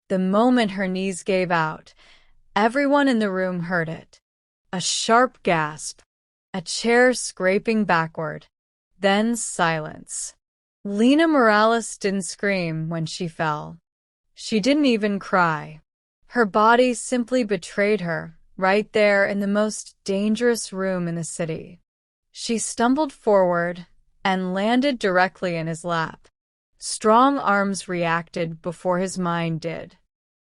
The moment her knees gave out, everyone in the room heard it. A sharp gasp, a chair scraping backward, then silence. Lena Morales didn't scream when she fell. She didn't even cry. Her body simply betrayed her, right there in the most dangerous room in the city. She stumbled forward and landed directly in his lap. Strong arms reacted before his mind did.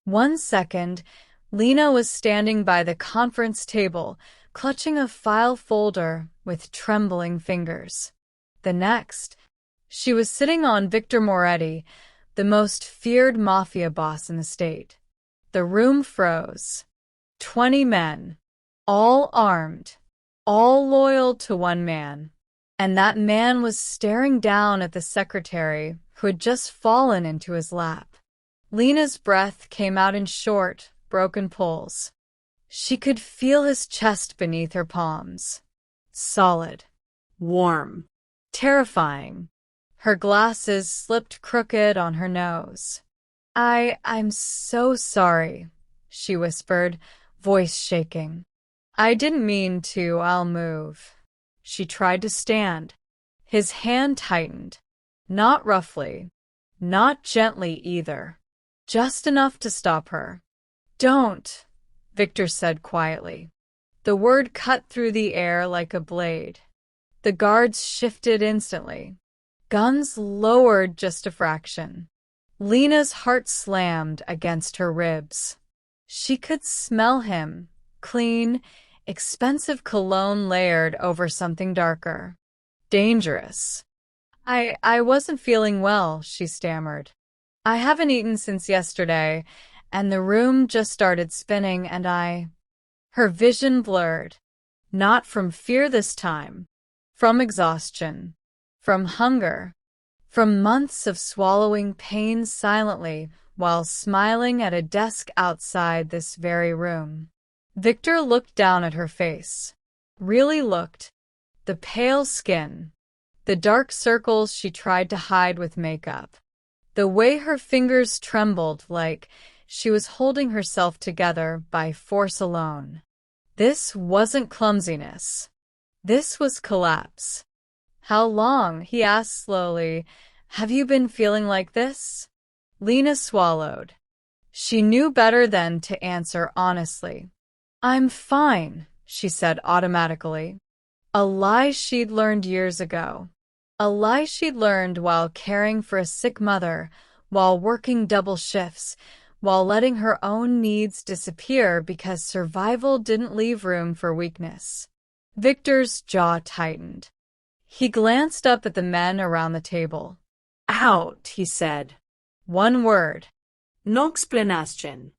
1 second, Lena was standing by the conference table, clutching a file folder with trembling fingers. The next, she was sitting on Victor Moretti, the most feared mafia boss in the state. The room froze. 20 men, all armed, all loyal to one man. And that man was staring down at the secretary who had just fallen into his lap. Lena's breath came out in short, broken pulls. She could feel his chest beneath her palms. Solid. Warm. Terrifying. Her glasses slipped crooked on her nose. I'm so sorry, she whispered, voice shaking. I didn't mean to, I'll move. She tried to stand. His hand tightened. Not roughly. Not gently either. Just enough to stop her. Don't, Victor said quietly. The word cut through the air like a blade. The guards shifted instantly. Guns lowered just a fraction. Lena's heart slammed against her ribs. She could smell him, clean, expensive cologne layered over something darker. Dangerous. I wasn't feeling well, she stammered. I haven't eaten since yesterday, and the room just started spinning and Her vision blurred. Not from fear this time. From exhaustion. From hunger. From months of swallowing pain silently while smiling at a desk outside this very room. Victor looked down at her face. Really looked. The pale skin. The dark circles she tried to hide with makeup. The way her fingers trembled like she was holding herself together by force alone. This wasn't clumsiness. This was collapse. How long? He asked slowly. Have you been feeling like this? Lena swallowed. She knew better than to answer honestly. I'm fine, she said automatically. A lie she'd learned years ago. A lie she'd learned while caring for a sick mother, while working double shifts, while letting her own needs disappear because survival didn't leave room for weakness. Victor's jaw tightened. He glanced up at the men around the table. Out, he said. One word. No explanation.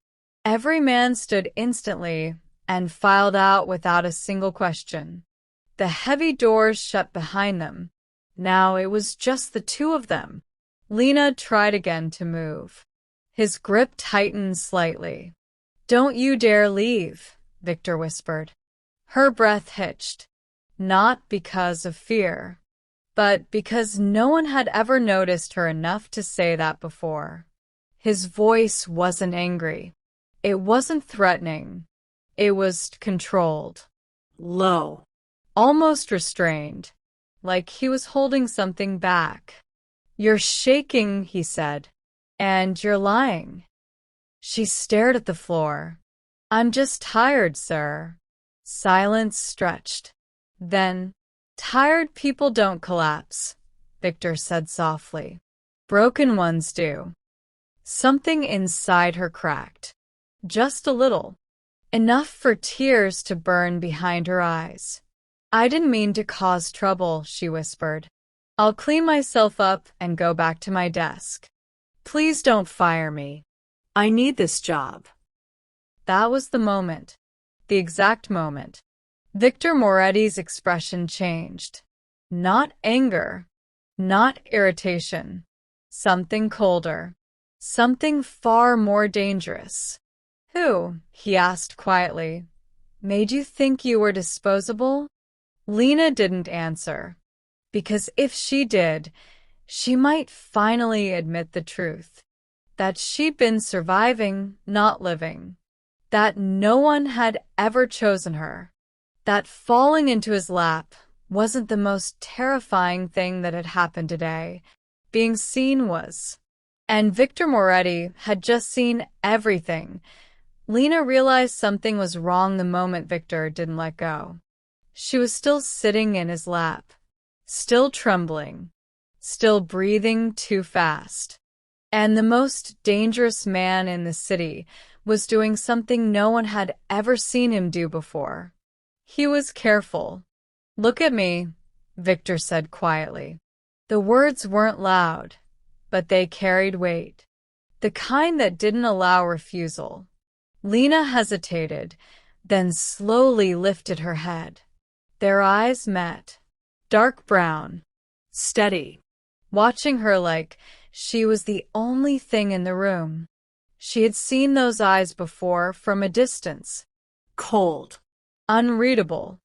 Every man stood instantly and filed out without a single question. The heavy doors shut behind them. Now it was just the two of them. Lena tried again to move. His grip tightened slightly. Don't you dare leave, Victor whispered. Her breath hitched. Not because of fear, but because no one had ever noticed her enough to say that before. His voice wasn't angry. It wasn't threatening. It was controlled. Low. Almost restrained. Like he was holding something back. You're shaking, he said. And you're lying. She stared at the floor. I'm just tired, sir. Silence stretched. Then, tired people don't collapse, Victor said softly. Broken ones do. Something inside her cracked. Just a little. Enough for tears to burn behind her eyes. I didn't mean to cause trouble, she whispered. I'll clean myself up and go back to my desk. Please don't fire me. I need this job. That was the moment. The exact moment. Victor Moretti's expression changed. Not anger. Not irritation. Something colder. Something far more dangerous. Who, he asked quietly, made you think you were disposable? Lena didn't answer. Because if she did, she might finally admit the truth. that she'd been surviving, not living, that no one had ever chosen her, that falling into his lap wasn't the most terrifying thing that had happened today. Being seen was. And Victor Moretti had just seen everything. Lena realized something was wrong the moment Victor didn't let go. She was still sitting in his lap, still trembling, still breathing too fast. And the most dangerous man in the city was doing something no one had ever seen him do before. He was careful. "Look at me," Victor said quietly. The words weren't loud, but they carried weight, the kind that didn't allow refusal. Lena hesitated, then slowly lifted her head. Their eyes met, dark brown, steady, watching her like she was the only thing in the room. She had seen those eyes before from a distance. Cold, unreadable.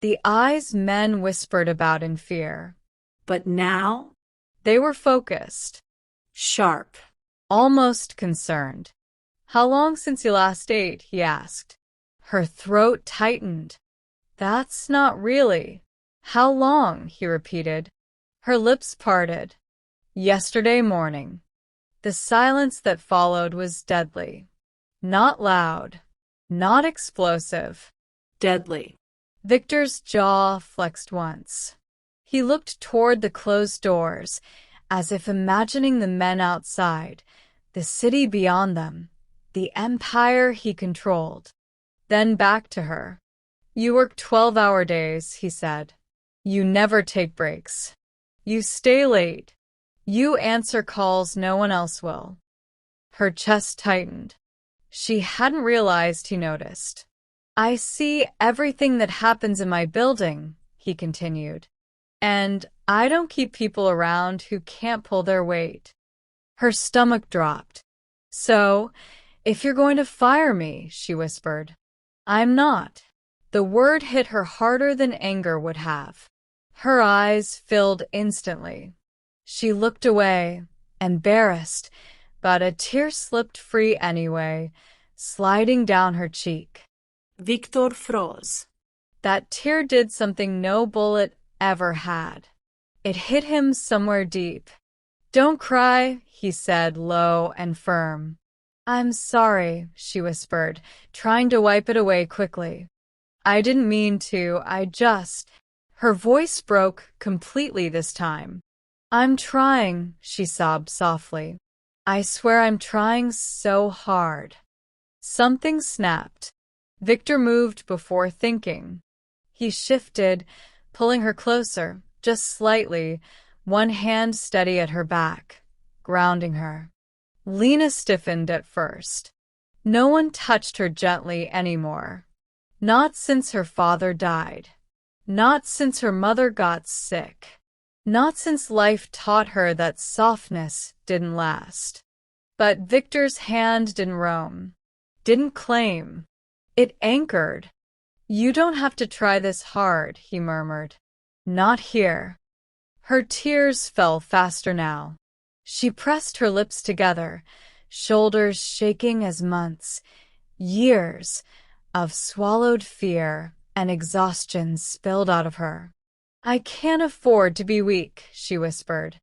The eyes men whispered about in fear. But now, they were focused, sharp, almost concerned. "How long since you last ate?" he asked. Her throat tightened. "That's not really." "How long?" he repeated. Her lips parted. "Yesterday morning." The silence that followed was deadly. Not loud, not explosive. Deadly. Victor's jaw flexed once. He looked toward the closed doors, as if imagining the men outside, the city beyond them, the empire he controlled. Then back to her. "You work 12-hour days," he said. "You never take breaks. You stay late. You answer calls no one else will." Her chest tightened. She hadn't realized he noticed. "I see everything that happens in my building," he continued. "And I don't keep people around who can't pull their weight." Her stomach dropped. "So, if you're going to fire me," she whispered. "I'm not." The word hit her harder than anger would have. Her eyes filled instantly. She looked away, embarrassed, but a tear slipped free anyway, sliding down her cheek. Victor froze. That tear did something no bullet ever had. It hit him somewhere deep. "Don't cry," he said, low and firm. "I'm sorry," she whispered, trying to wipe it away quickly. "I didn't mean to, I just—" Her voice broke completely this time. "I'm trying," she sobbed softly. "I swear I'm trying so hard." Something snapped. Victor moved before thinking. He shifted, pulling her closer, just slightly, one hand steady at her back, grounding her. Lena stiffened at first. No one touched her gently anymore. Not since her father died. Not since her mother got sick. Not since life taught her that softness didn't last. But Victor's hand didn't roam, didn't claim. It anchored. "You don't have to try this hard," he murmured. "Not here." Her tears fell faster now. She pressed her lips together, shoulders shaking as months, years of swallowed fear and exhaustion spilled out of her. "I can't afford to be weak," she whispered.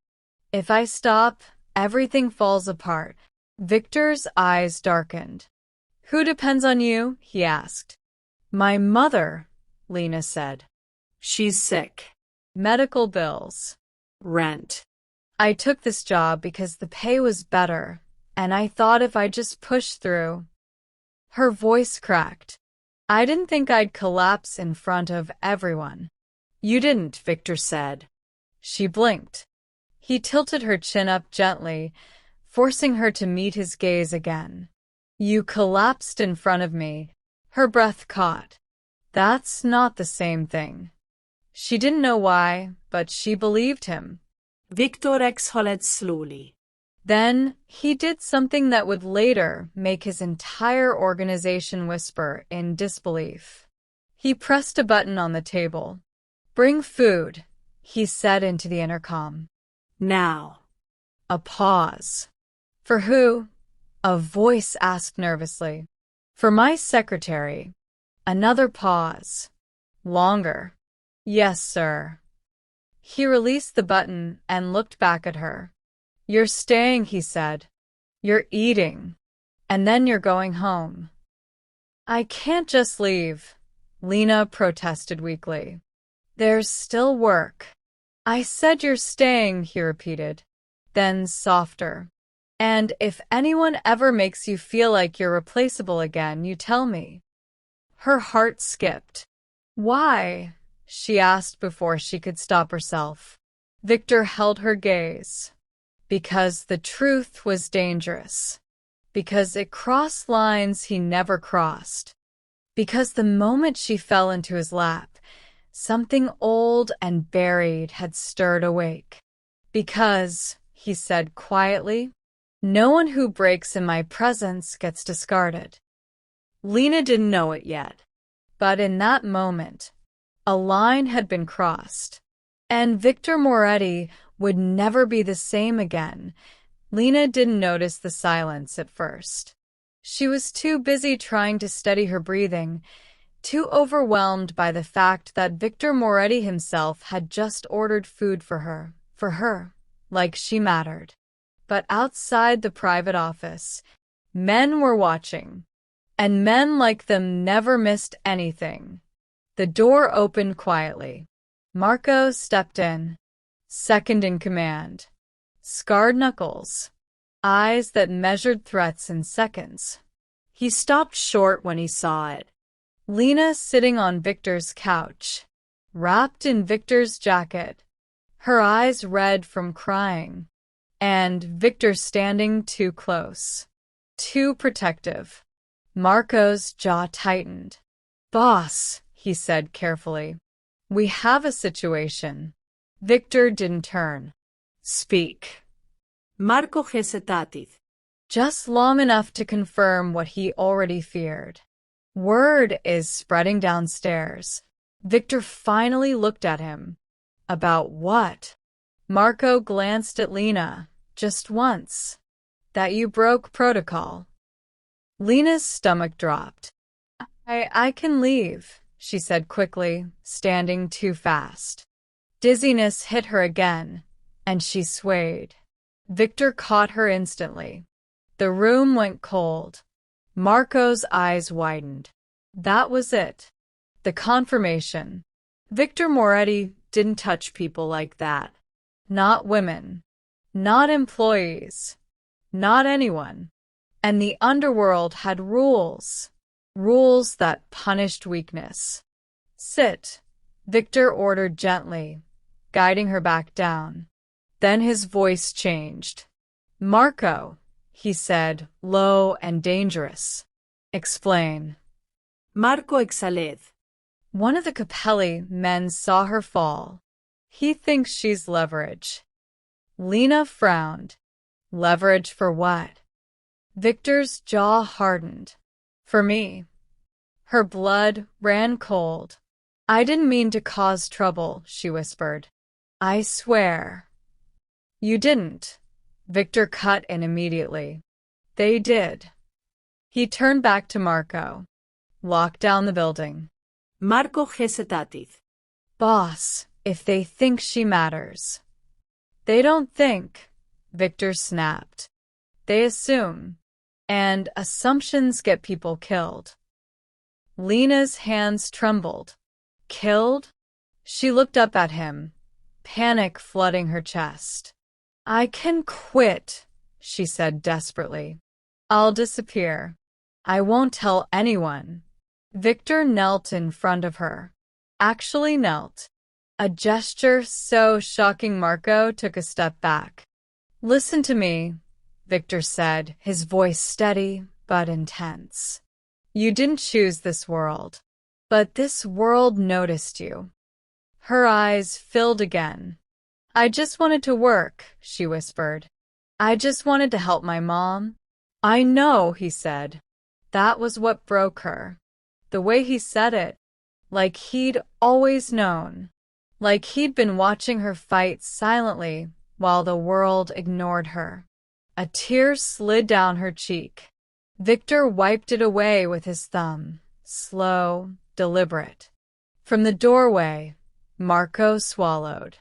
"If I stop, everything falls apart." Victor's eyes darkened. "Who depends on you?" he asked. "My mother," Lena said. "She's sick." "Medical bills." "Rent." "I took this job because the pay was better, and I thought if I just pushed through." Her voice cracked. "I didn't think I'd collapse in front of everyone." "You didn't," Victor said. She blinked. He tilted her chin up gently, forcing her to meet his gaze again. "You collapsed in front of me." Her breath caught. That's not the same thing. She didn't know why, but she believed him. Victor exhaled slowly. Then he did something that would later make his entire organization whisper in disbelief. He pressed a button on the table. "Bring food," he said into the intercom. "Now." A pause. "For who?" A voice asked nervously. For my secretary. Another pause. Longer. Yes, sir. He released the button and looked back at her. You're staying, he said. You're eating. And then you're going home. I can't just leave, Lena protested weakly. There's still work. I said you're staying, he repeated. Then softer. And if anyone ever makes you feel like you're replaceable again, you tell me. Her heart skipped. Why? She asked before she could stop herself. Victor held her gaze. Because the truth was dangerous. Because it crossed lines he never crossed. Because the moment she fell into his lap, something old and buried had stirred awake. Because, he said quietly, no one who breaks in my presence gets discarded. Lena didn't know it yet, but in that moment, a line had been crossed, and Victor Moretti would never be the same again. Lena didn't notice the silence at first. She was too busy trying to steady her breathing, too overwhelmed by the fact that Victor Moretti himself had just ordered food for her, like she mattered. But outside the private office, men were watching, and men like them never missed anything. The door opened quietly. Marco stepped in, second in command. Scarred knuckles, eyes that measured threats in seconds. He stopped short when he saw it. Lena sitting on Victor's couch, wrapped in Victor's jacket, her eyes red from crying, and Victor standing too close, too protective. Marco's jaw tightened. Boss, he said carefully, we have a situation. Victor didn't turn. Speak. Marco hesitated. Just long enough to confirm what he already feared. Word is spreading downstairs. Victor finally looked at him. About what? Marco glanced at Lena, just once. That you broke protocol. Lena's stomach dropped. I can leave, she said quickly, standing too fast. Dizziness hit her again, and she swayed. Victor caught her instantly. The room went cold. Marco's eyes widened. That was it. The confirmation. Victor Moretti didn't touch people like that. Not women. Not employees. Not anyone. And the underworld had rules. Rules that punished weakness. Sit, Victor ordered gently, guiding her back down. Then his voice changed. Marco, he said, low and dangerous. Explain. Marco exhaled. One of the Capelli men saw her fall. He thinks she's leverage. Lena frowned. Leverage for what? Victor's jaw hardened. For me. Her blood ran cold. I didn't mean to cause trouble, she whispered. I swear. You didn't. Victor cut in immediately. They did. He turned back to Marco. Lock down the building. Marco hesitated. Boss, if they think she matters. They don't think, Victor snapped. They assume. And assumptions get people killed. Lena's hands trembled. Killed? She looked up at him, panic flooding her chest. I can quit, she said desperately. I'll disappear. I won't tell anyone. Victor knelt in front of her. Actually knelt. A gesture so shocking Marco took a step back. Listen to me, Victor said, his voice steady but intense. You didn't choose this world, but this world noticed you. Her eyes filled again. I just wanted to work, she whispered. I just wanted to help my mom. I know, he said. That was what broke her. The way he said it, like he'd always known. Like he'd been watching her fight silently while the world ignored her. A tear slid down her cheek. Victor wiped it away with his thumb, slow, deliberate. From the doorway, Marco swallowed.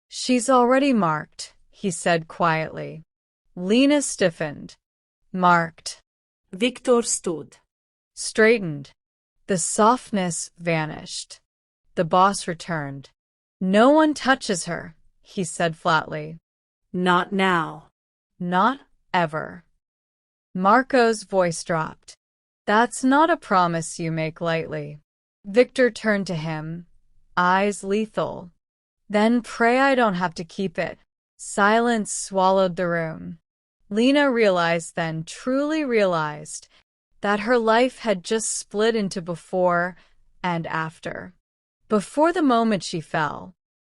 "She's already marked," he said quietly. Lena stiffened. Marked. Victor stood. Straightened. The softness vanished. The boss returned. "No one touches her," he said flatly. Not now. "Not ever." Marco's voice dropped. "That's not a promise you make lightly." Victor turned to him, eyes lethal. "Then pray I don't have to keep it." Silence swallowed the room. Lena realized then, truly realized, that her life had just split into before and after. Before the moment she fell.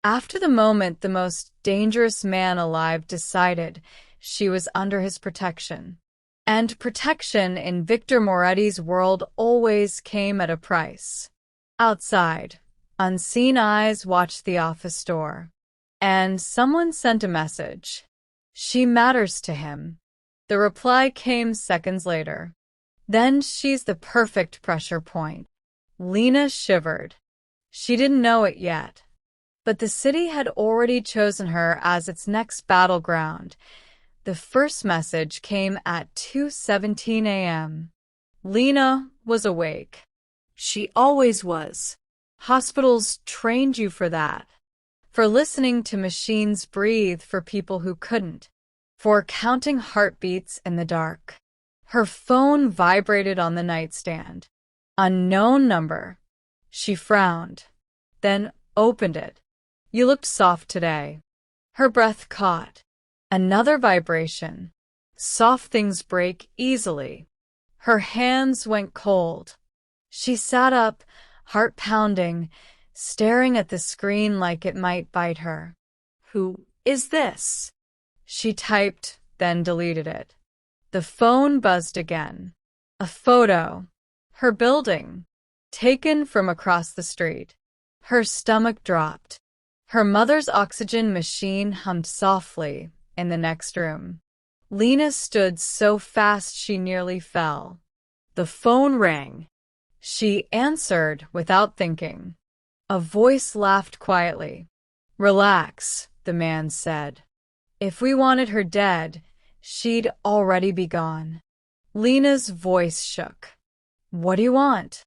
After the moment the most dangerous man alive decided she was under his protection. And protection in Victor Moretti's world always came at a price. Outside, unseen eyes watched the office door. And someone sent a message. "She matters to him." The reply came seconds later. "Then she's the perfect pressure point." Lena shivered. She didn't know it yet. But the city had already chosen her as its next battleground. The first message came at 2:17 a.m. Lena was awake. She always was. Hospitals trained you for that. For listening to machines breathe for people who couldn't. For counting heartbeats in the dark. Her phone vibrated on the nightstand. Unknown number. She frowned, then opened it. "You looked soft today." Her breath caught. Another vibration. Soft things break easily. Her hands went cold. She sat up, heart pounding, staring at the screen like it might bite her. Who is this? She typed, then deleted it. The phone buzzed again. A photo. Her building. Taken from across the street. Her stomach dropped. Her mother's oxygen machine hummed softly in the next room. Lena stood so fast she nearly fell. The phone rang. She answered without thinking. A voice laughed quietly. "Relax," the man said. "If we wanted her dead, she'd already be gone." Lena's voice shook. "What do you want?"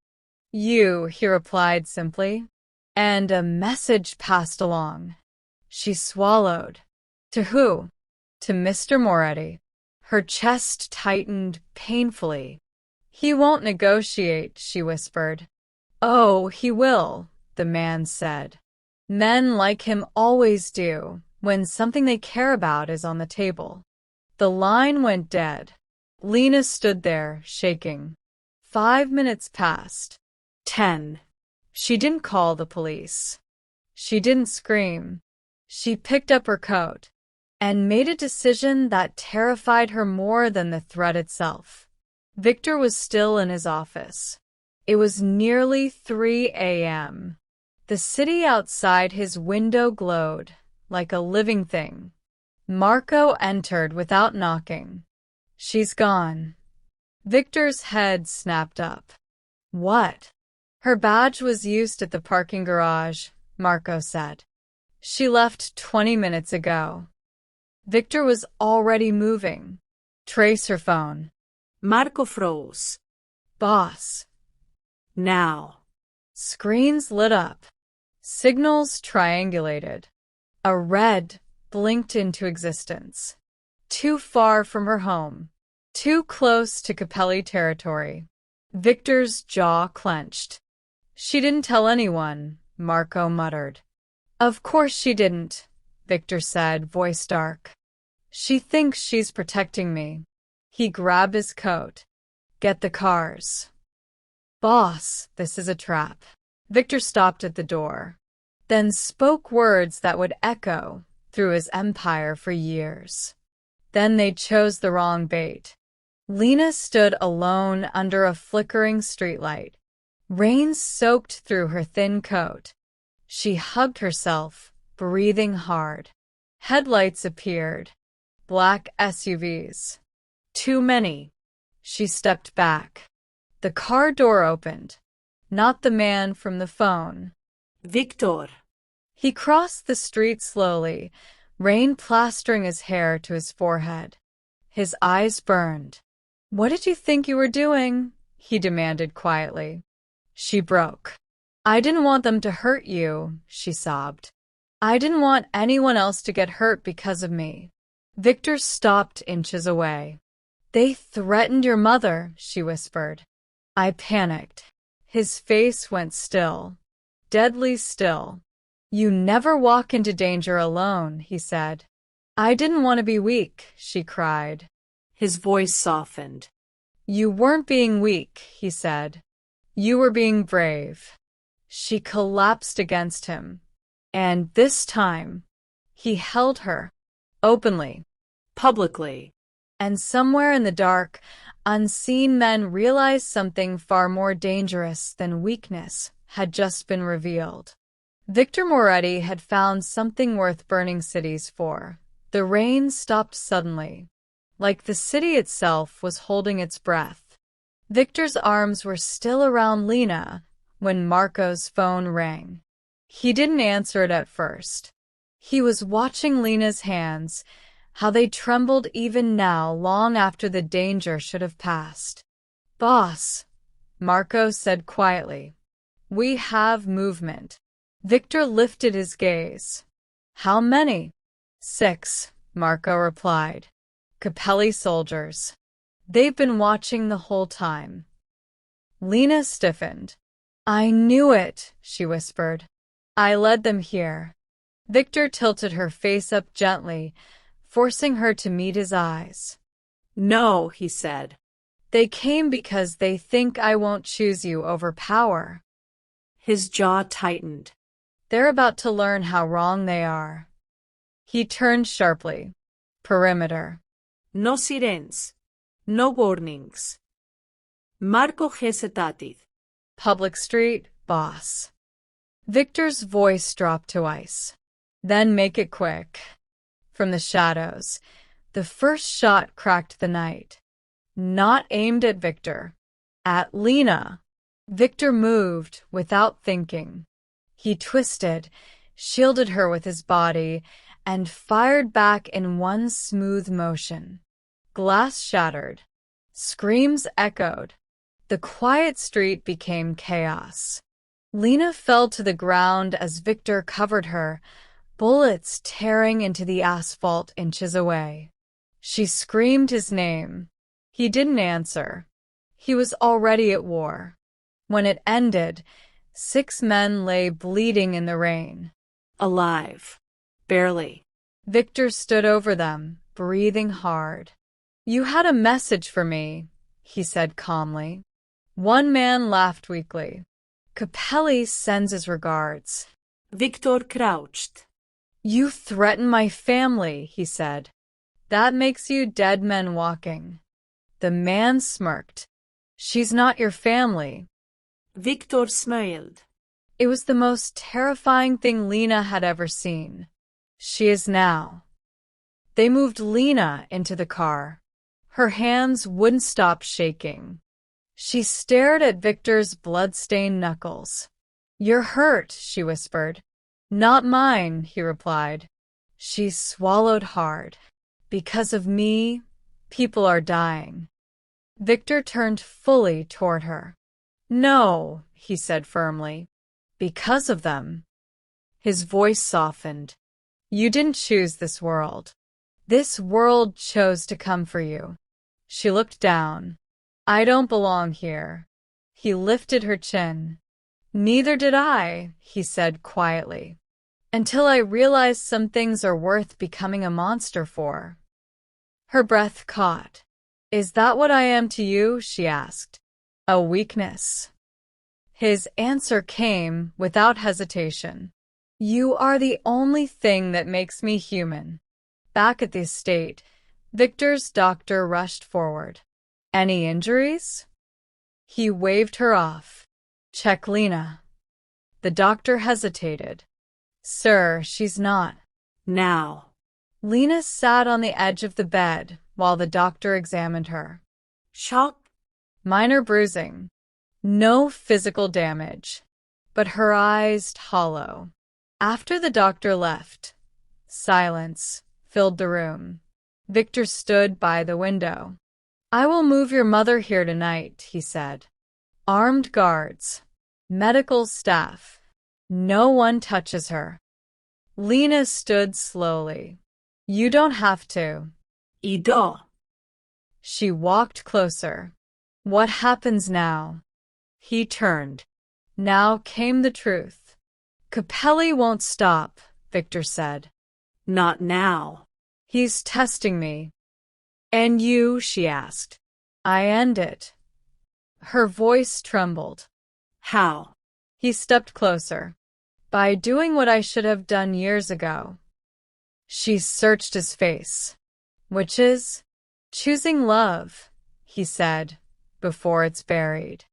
"You," he replied simply. And a message passed along. She swallowed. To who? To Mr. Moretti. Her chest tightened painfully. "He won't negotiate," she whispered. "Oh, he will," the man said. "Men like him always do, when something they care about is on the table." The line went dead. Lena stood there, shaking. 5 minutes passed. 10. She didn't call the police. She didn't scream. She picked up her coat and made a decision that terrified her more than the threat itself. Victor was still in his office. It was nearly 3 a.m. The city outside his window glowed like a living thing. Marco entered without knocking. "She's gone." Victor's head snapped up. "What?" "Her badge was used at the parking garage," Marco said. "She left 20 minutes ago." Victor was already moving. "Trace her phone." Marco froze. "Boss." Now. Screens lit up. Signals triangulated. A red blinked into existence. Too far from her home. Too close to Capelli territory. Victor's jaw clenched. "She didn't tell anyone," Marco muttered. "Of course she didn't," Victor said, voice dark. "She thinks she's protecting me." He grabbed his coat. "Get the cars." "Boss, this is a trap." Victor stopped at the door, then spoke words that would echo through his empire for years. Then they chose the wrong bait. Lena stood alone under a flickering streetlight. Rain soaked through her thin coat. She hugged herself, breathing hard. Headlights appeared. black SUVs. Too many. She stepped back. The car door opened. Not the man from the phone. Victor. He crossed the street slowly, rain plastering his hair to his forehead. His eyes burned. "What did you think you were doing?" he demanded quietly. She broke. "I didn't want them to hurt you," she sobbed. "I didn't want anyone else to get hurt because of me." Victor stopped inches away. "They threatened your mother," she whispered. I panicked. His face went still, deadly still. "You never walk into danger alone," he said. "I didn't want to be weak," she cried. His voice softened. "You weren't being weak," he said. "You were being brave." She collapsed against him. And this time, he held her, openly, Publicly. and somewhere in the dark, unseen men realized something far more dangerous than weakness had just been revealed. Victor Moretti had found something worth burning cities for. The rain stopped suddenly, like the city itself was holding its breath. Victor's arms were still around Lena when Marco's phone rang. He didn't answer it at first. He was watching Lena's hands, how they trembled even now, long after the danger should have passed. "Boss," Marco said quietly, "we have movement." Victor lifted his gaze. "How many?" "6," Marco replied. "Capelli soldiers. They've been watching the whole time." Lena stiffened. "I knew it," she whispered. "I led them here." Victor tilted her face up gently, forcing her to meet his eyes. "No," he said. "They came because they think I won't choose you over power." His jaw tightened. "They're about to learn how wrong they are." He turned sharply. "Perimeter." No sirens. No warnings. Marco hesitated. "Public street, boss." Victor's voice dropped to ice. "Then make it quick." From the shadows, the first shot cracked the night. Not aimed at Victor. At Lena. Victor moved without thinking. He twisted, shielded her with his body, and fired back in one smooth motion. Glass shattered. Screams echoed. The quiet street became chaos. Lena fell to the ground as Victor covered her, bullets tearing into the asphalt inches away. She screamed his name. He didn't answer. He was already at war. When it ended, 6 men lay bleeding in the rain. Alive. Barely. Victor stood over them, breathing hard. "You had a message for me," he said calmly. One man laughed weakly. "Capelli sends his regards." Victor crouched. "You threaten my family," he said. "That makes you dead men walking." The man smirked. "She's not your family." Victor smiled. It was the most terrifying thing Lena had ever seen. "She is now." They moved Lena into the car. Her hands wouldn't stop shaking. She stared at Victor's blood-stained knuckles. "You're hurt," she whispered. "Not mine," he replied. She swallowed hard. "Because of me, people are dying." Victor turned fully toward her. "No," he said firmly. "Because of them." His voice softened. "You didn't choose this world. This world chose to come for you." She looked down. "I don't belong here." He lifted her chin. "Neither did I," he said quietly. "Until I realized some things are worth becoming a monster for." Her breath caught. "Is that what I am to you?" she asked. "A weakness?" His answer came without hesitation. "You are the only thing that makes me human." Back at the estate, Victor's doctor rushed forward. "Any injuries?" He waved her off. "Check Lena." The doctor hesitated. "Sir, she's not." Now. Lena sat on the edge of the bed while the doctor examined her. Shock. Minor bruising. No physical damage, but her eyes hollow. After the doctor left, silence filled the room. Victor stood by the window. "I will move your mother here tonight," he said. "Armed guards, medical staff. No one touches her." Lena stood slowly. "You don't have to." Idag. She walked closer. "What happens now?" He turned. Now came the truth. "Capelli won't stop," Victor said. Not now. "He's testing me." "And you?" she asked. "I end it." Her voice trembled. How? He stepped closer. "By doing what I should have done years ago." She searched his face. "Which is?" "Choosing love," he said, "before it's buried."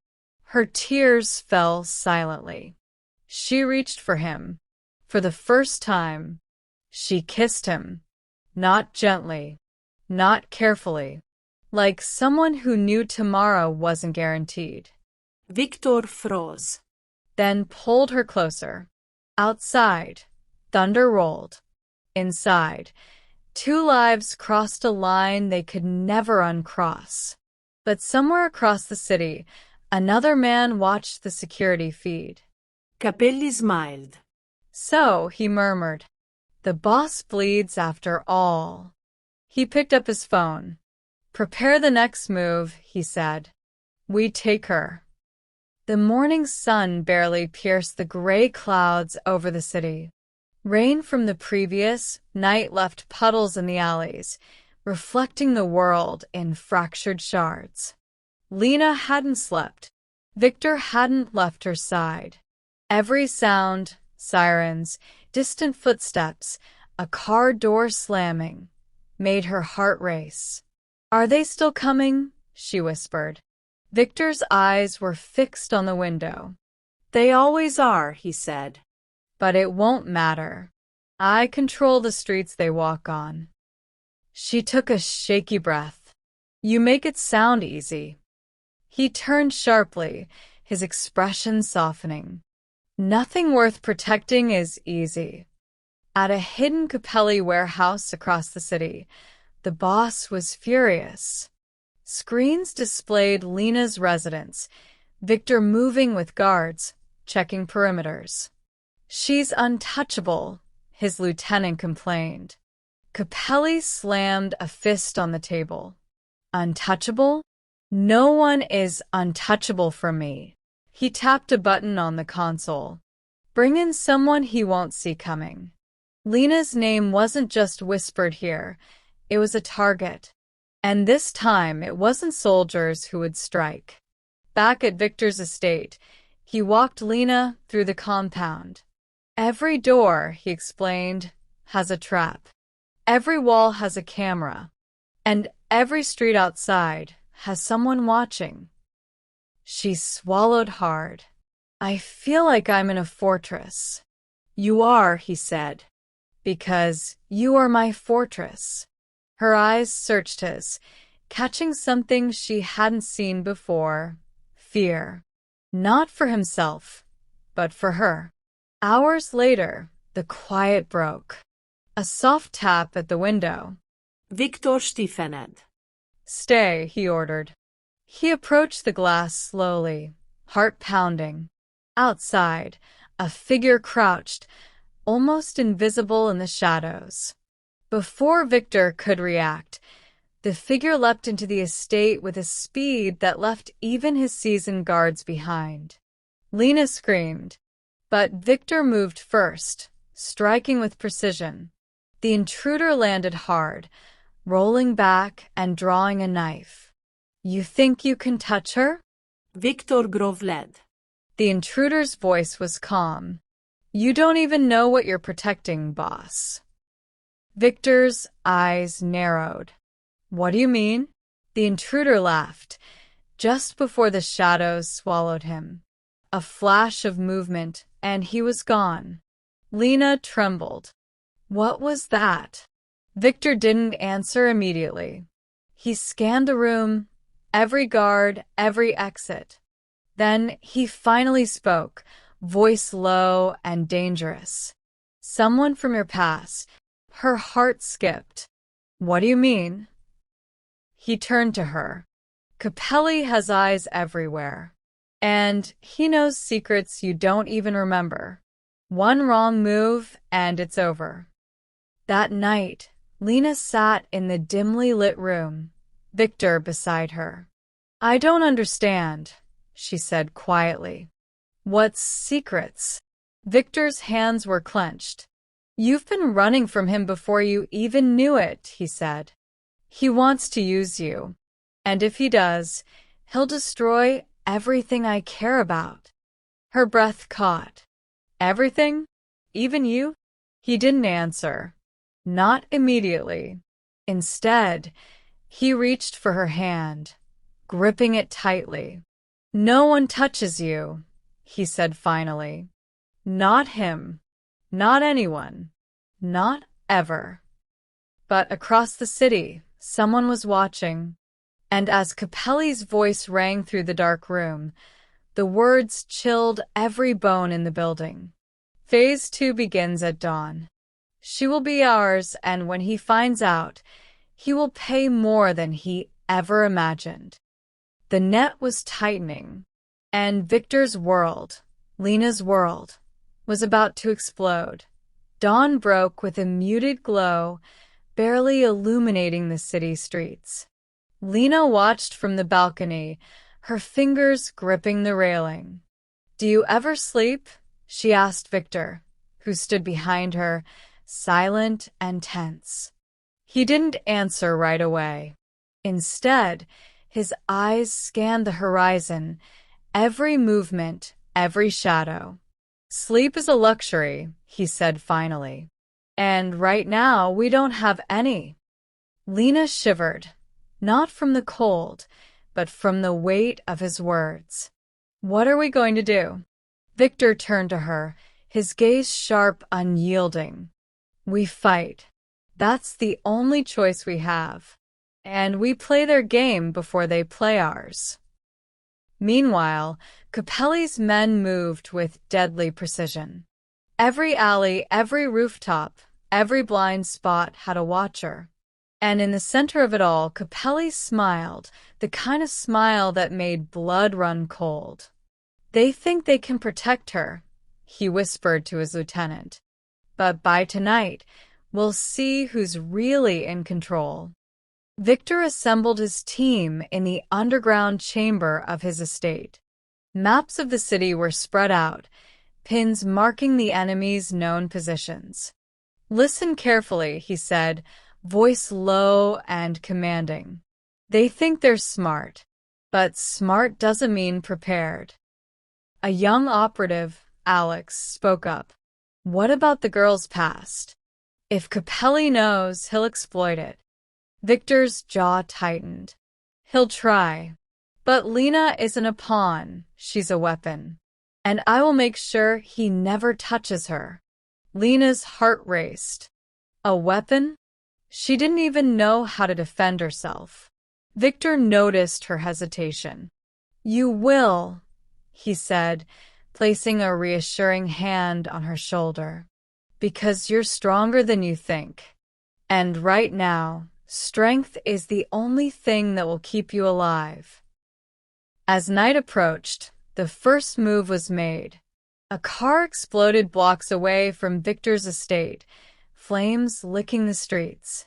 Her tears fell silently. She reached for him. For the first time, she kissed him. Not gently, not carefully, like someone who knew tomorrow wasn't guaranteed. Victor froze. Then pulled her closer. Outside, thunder rolled. Inside, two lives crossed a line they could never uncross. But somewhere across the city, another man watched the security feed. Capelli smiled. "So," he murmured, "the boss bleeds after all." He picked up his phone. "Prepare the next move," he said. "We take her." The morning sun barely pierced the gray clouds over the city. Rain from the previous night left puddles in the alleys, reflecting the world in fractured shards. Lena hadn't slept. Victor hadn't left her side. Every sound, sirens, distant footsteps, a car door slamming, made her heart race. "Are they still coming?" she whispered. Victor's eyes were fixed on the window. They always are, he said. "But it won't matter. I control the streets they walk on." She took a shaky breath. "You make it sound easy." He turned sharply, his expression softening. "Nothing worth protecting is easy." At a hidden Capelli warehouse across the city, the boss was furious. Screens displayed Lena's residence, Victor moving with guards, checking perimeters. "She's untouchable," his lieutenant complained. Capelli slammed a fist on the table. "Untouchable? No one is untouchable for me." He tapped a button on the console. "Bring in someone he won't see coming." Lena's name wasn't just whispered here, it was a target. And this time it wasn't soldiers who would strike. Back at Victor's estate, he walked Lena through the compound. "Every door," he explained, "has a trap. Every wall has a camera. And every street outside has someone watching." She swallowed hard. "I feel like I'm in a fortress." "You are," he said. "Because you are my fortress." Her eyes searched his, catching something she hadn't seen before. Fear. Not for himself, but for her. Hours later, the quiet broke. A soft tap at the window. Victor stiffened. "Stay," he ordered. He approached the glass slowly, heart pounding. Outside, a figure crouched, almost invisible in the shadows. Before Victor could react, the figure leapt into the estate with a speed that left even his seasoned guards behind. Lena screamed, but Victor moved first, striking with precision. The intruder landed hard, rolling back and drawing a knife. "You think you can touch her?" Victor groveled. The intruder's voice was calm. "You don't even know what you're protecting, boss." Victor's eyes narrowed. "What do you mean?" The intruder laughed, just before the shadows swallowed him. A flash of movement, and he was gone. Lena trembled. What was that? Victor didn't answer immediately. He scanned the room, every guard, every exit. Then he finally spoke, voice low and dangerous. "Someone from your past." Her heart skipped. "What do you mean?" He turned to her. "Capelli has eyes everywhere. And he knows secrets you don't even remember. One wrong move, and it's over." That night, Lena sat in the dimly lit room, Victor beside her. "I don't understand," she said quietly. "What's secrets?" Victor's hands were clenched. "You've been running from him before you even knew it," he said. "He wants to use you. And if he does, he'll destroy everything I care about." Her breath caught. "Everything? Even you?" He didn't answer. Not immediately. Instead, he reached for her hand, gripping it tightly. "No one touches you," he said finally. "Not him. Not anyone. Not ever." But across the city, someone was watching. And as Capelli's voice rang through the dark room, the words chilled every bone in the building. "Phase 2 begins at dawn. She will be ours, and when he finds out, he will pay more than he ever imagined." The net was tightening, and Victor's world, Lena's world, was about to explode. Dawn broke with a muted glow, barely illuminating the city streets. Lena watched from the balcony, her fingers gripping the railing. "Do you ever sleep?" she asked Victor, who stood behind her, silent and tense. He didn't answer right away. Instead, his eyes scanned the horizon, every movement, every shadow. "Sleep is a luxury," he said finally. "And right now, we don't have any." Lena shivered, not from the cold, but from the weight of his words. "What are we going to do?" Victor turned to her, his gaze sharp, unyielding. "We fight. That's the only choice we have. And we play their game before they play ours." Meanwhile, Capelli's men moved with deadly precision. Every alley, every rooftop, every blind spot had a watcher. And in the center of it all, Capelli smiled, the kind of smile that made blood run cold. "They think they can protect her," he whispered to his lieutenant. "But by tonight, we'll see who's really in control." Victor assembled his team in the underground chamber of his estate. Maps of the city were spread out, pins marking the enemy's known positions. "Listen carefully," he said, voice low and commanding. "They think they're smart, but smart doesn't mean prepared." A young operative, Alex, spoke up. "What about the girl's past? If Capelli knows, he'll exploit it." Victor's jaw tightened. "He'll try. But Lena isn't a pawn, she's a weapon. And I will make sure he never touches her." Lena's heart raced. A weapon? She didn't even know how to defend herself. Victor noticed her hesitation. "You will," he said, placing a reassuring hand on her shoulder. "Because you're stronger than you think. And right now, strength is the only thing that will keep you alive." As night approached, the first move was made. A car exploded blocks away from Victor's estate, flames licking the streets.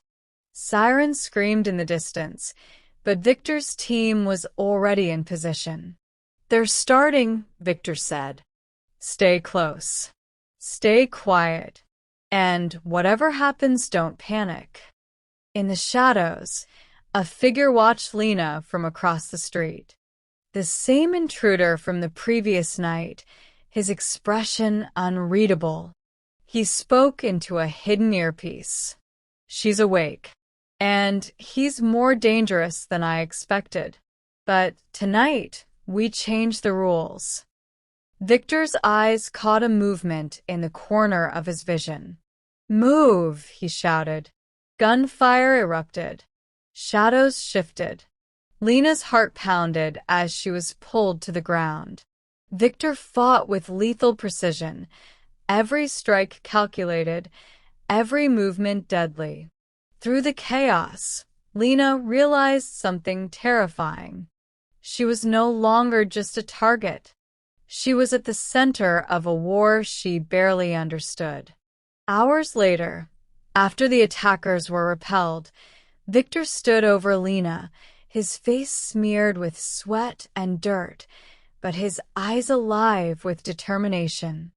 Sirens screamed in the distance, but Victor's team was already in position. "They're starting," Victor said. "Stay close. Stay quiet. And whatever happens, don't panic." In the shadows, a figure watched Lena from across the street. The same intruder from the previous night, his expression unreadable. He spoke into a hidden earpiece. "She's awake. And he's more dangerous than I expected. But tonight, we changed the rules." Victor's eyes caught a movement in the corner of his vision. "Move," he shouted. Gunfire erupted. Shadows shifted. Lena's heart pounded as she was pulled to the ground. Victor fought with lethal precision, every strike calculated, every movement deadly. Through the chaos, Lena realized something terrifying. She was no longer just a target. She was at the center of a war she barely understood. Hours later, after the attackers were repelled, Victor stood over Lena, his face smeared with sweat and dirt, but his eyes alive with determination.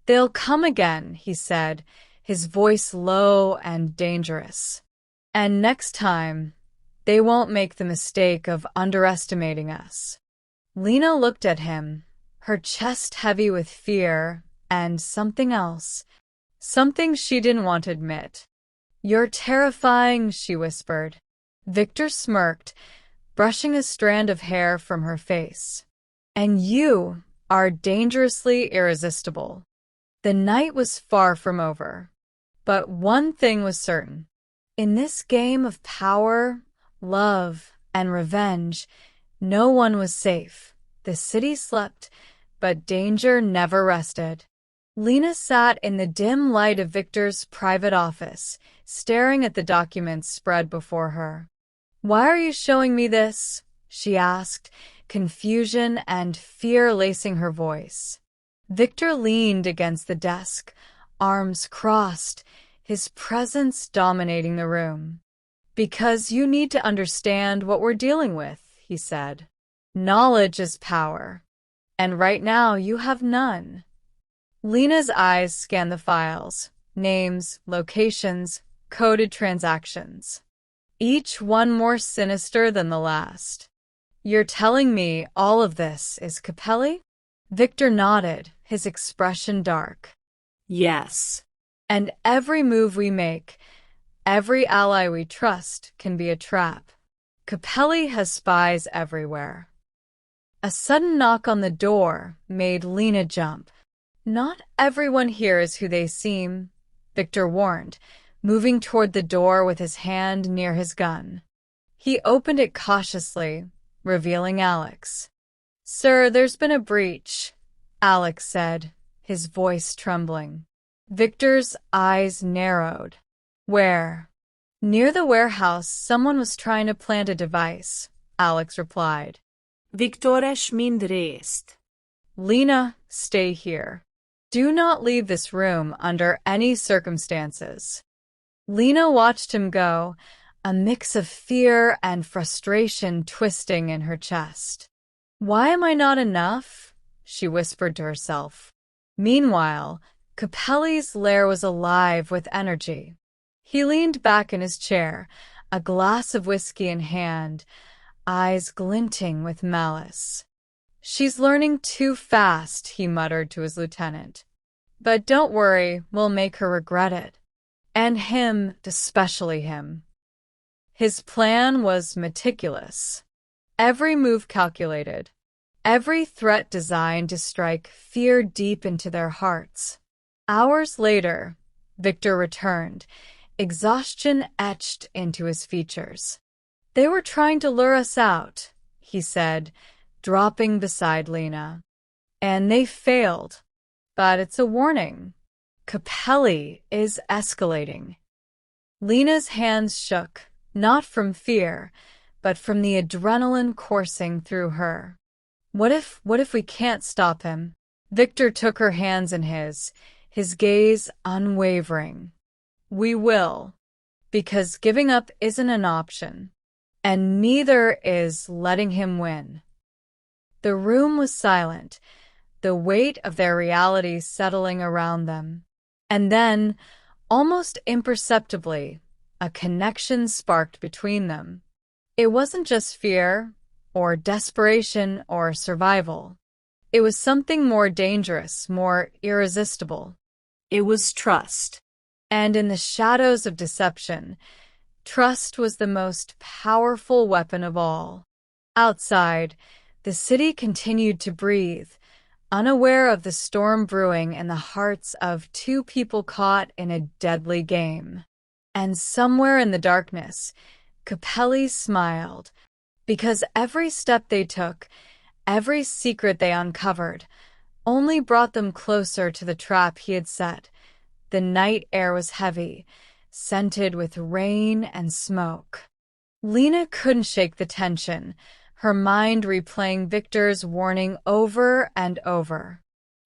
"They'll come again," he said, his voice low and dangerous. "And next time, they won't make the mistake of underestimating us." Lena looked at him, her chest heavy with fear and something else, something she didn't want to admit. "You're terrifying," she whispered. Victor smirked, brushing a strand of hair from her face. "And you are dangerously irresistible." The night was far from over. But one thing was certain. In this game of power, love, and revenge, no one was safe. The city slept, but danger never rested. Lena sat in the dim light of Victor's private office, staring at the documents spread before her. "Why are you showing me this?" she asked, confusion and fear lacing her voice. Victor leaned against the desk, arms crossed, his presence dominating the room. "Because you need to understand what we're dealing with," he said. "Knowledge is power, and right now you have none." Lena's eyes scanned the files, names, locations, coded transactions. Each one more sinister than the last. "You're telling me all of this is Capelli?" Victor nodded, his expression dark. "Yes." "And every move we make, every ally we trust, can be a trap. Capelli has spies everywhere." A sudden knock on the door made Lena jump. "Not everyone here is who they seem," Victor warned, moving toward the door with his hand near his gun. He opened it cautiously, revealing Alex. "Sir, there's been a breach," Alex said, his voice trembling. Victor's eyes narrowed. "Where?" "Near the warehouse, someone was trying to plant a device," Alex replied. Victores mind rest. "Lena, stay here. Do not leave this room under any circumstances." Lena watched him go, a mix of fear and frustration twisting in her chest. "Why am I not enough?" she whispered to herself. Meanwhile, Capelli's lair was alive with energy. He leaned back in his chair, a glass of whiskey in hand, eyes glinting with malice. "She's learning too fast," he muttered to his lieutenant. "But don't worry, we'll make her regret it. And him, especially him." His plan was meticulous. Every move calculated. Every threat designed to strike fear deep into their hearts. Hours later, Victor returned, exhaustion etched into his features. "They were trying to lure us out," he said, dropping beside Lena. "And they failed. But it's a warning. Capelli is escalating." Lena's hands shook, not from fear, but from the adrenaline coursing through her. What if we can't stop him?" Victor took her hands in his gaze unwavering. "We will, because giving up isn't an option, and neither is letting him win." The room was silent, the weight of their reality settling around them. And then, almost imperceptibly, a connection sparked between them. It wasn't just fear, or desperation, or survival. It was something more dangerous, more irresistible. It was trust. And in the shadows of deception, trust was the most powerful weapon of all. Outside, the city continued to breathe, unaware of the storm brewing in the hearts of two people caught in a deadly game. And somewhere in the darkness, Capelli smiled, because every step they took, every secret they uncovered, only brought them closer to the trap he had set. The night air was heavy, scented with rain and smoke. Lena couldn't shake the tension, her mind replaying Victor's warning over and over.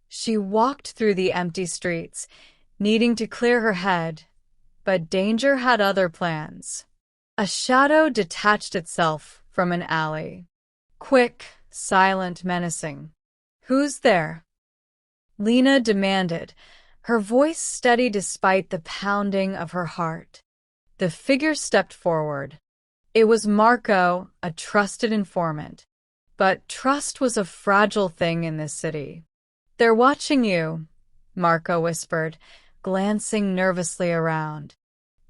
She walked through the empty streets, needing to clear her head, but danger had other plans. A shadow detached itself from an alley. Quick, silent, menacing. "Who's there?" Lena demanded, her voice steady despite the pounding of her heart. The figure stepped forward. It was Marco, a trusted informant. But trust was a fragile thing in this city. "They're watching you," Marco whispered, glancing nervously around.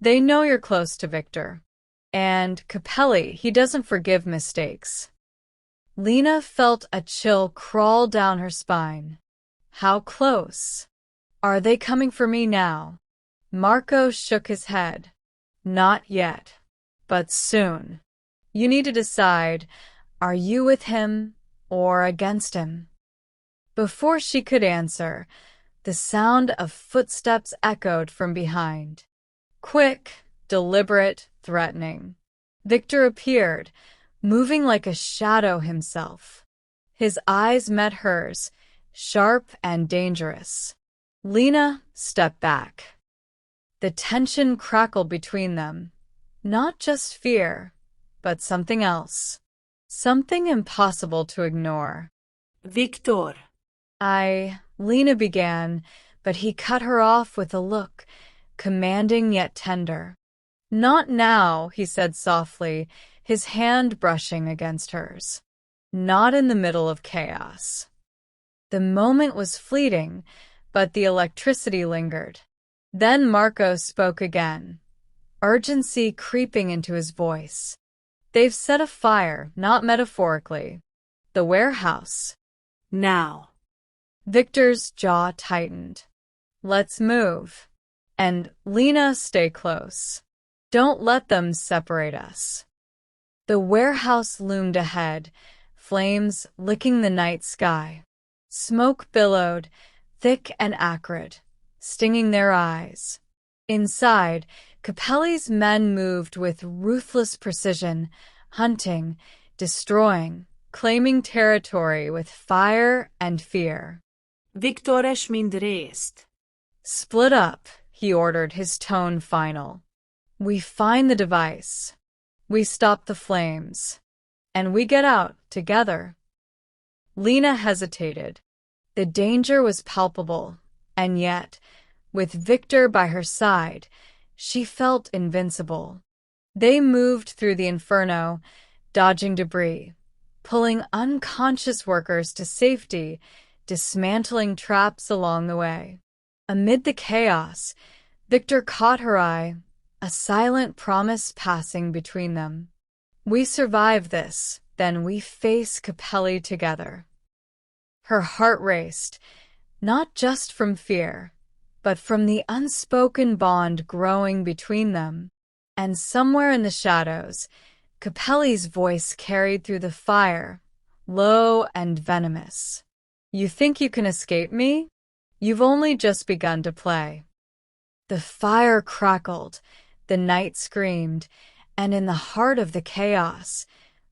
"They know you're close to Victor. And Capelli, he doesn't forgive mistakes." Lena felt a chill crawl down her spine. How close? "Are they coming for me now?" Marco shook his head. "Not yet, but soon. You need to decide, are you with him or against him?" Before she could answer, the sound of footsteps echoed from behind. Quick, deliberate, threatening. Victor appeared, moving like a shadow himself. His eyes met hers, sharp and dangerous. Lena stepped back. The tension crackled between them. Not just fear, but something else. Something impossible to ignore. Victor. Lena began, but he cut her off with a look, commanding yet tender. "Not now," he said softly, his hand brushing against hers. "Not in the middle of chaos." The moment was fleeting, but the electricity lingered. Then Marco spoke again, urgency creeping into his voice. "They've set a fire, not metaphorically. The warehouse." Now. Victor's jaw tightened. "Let's move. And Lena, stay close. Don't let them separate us." The warehouse loomed ahead, flames licking the night sky. Smoke billowed, thick and acrid, stinging their eyes. Inside, Capelli's men moved with ruthless precision, hunting, destroying, claiming territory with fire and fear. Victor mindrest. "Split up," he ordered, his tone final. "We find the device. We stop the flames. And we get out together." Lena hesitated. The danger was palpable, and yet, with Victor by her side, she felt invincible. They moved through the inferno, dodging debris, pulling unconscious workers to safety, dismantling traps along the way. Amid the chaos, Victor caught her eye, a silent promise passing between them. "We survive this, then we face Capelli together." Her heart raced, not just from fear, but from the unspoken bond growing between them. And somewhere in the shadows, Capelli's voice carried through the fire, low and venomous. "You think you can escape me? You've only just begun to play." The fire crackled, the night screamed, and in the heart of the chaos,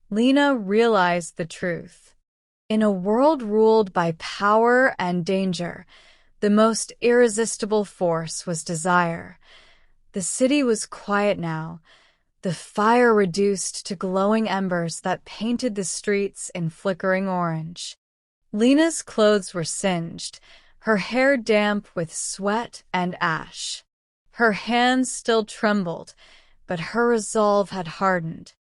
Lena realized the truth. In a world ruled by power and danger, the most irresistible force was desire. The city was quiet now, the fire reduced to glowing embers that painted the streets in flickering orange. Lena's clothes were singed, her hair damp with sweat and ash. Her hands still trembled, but her resolve had hardened.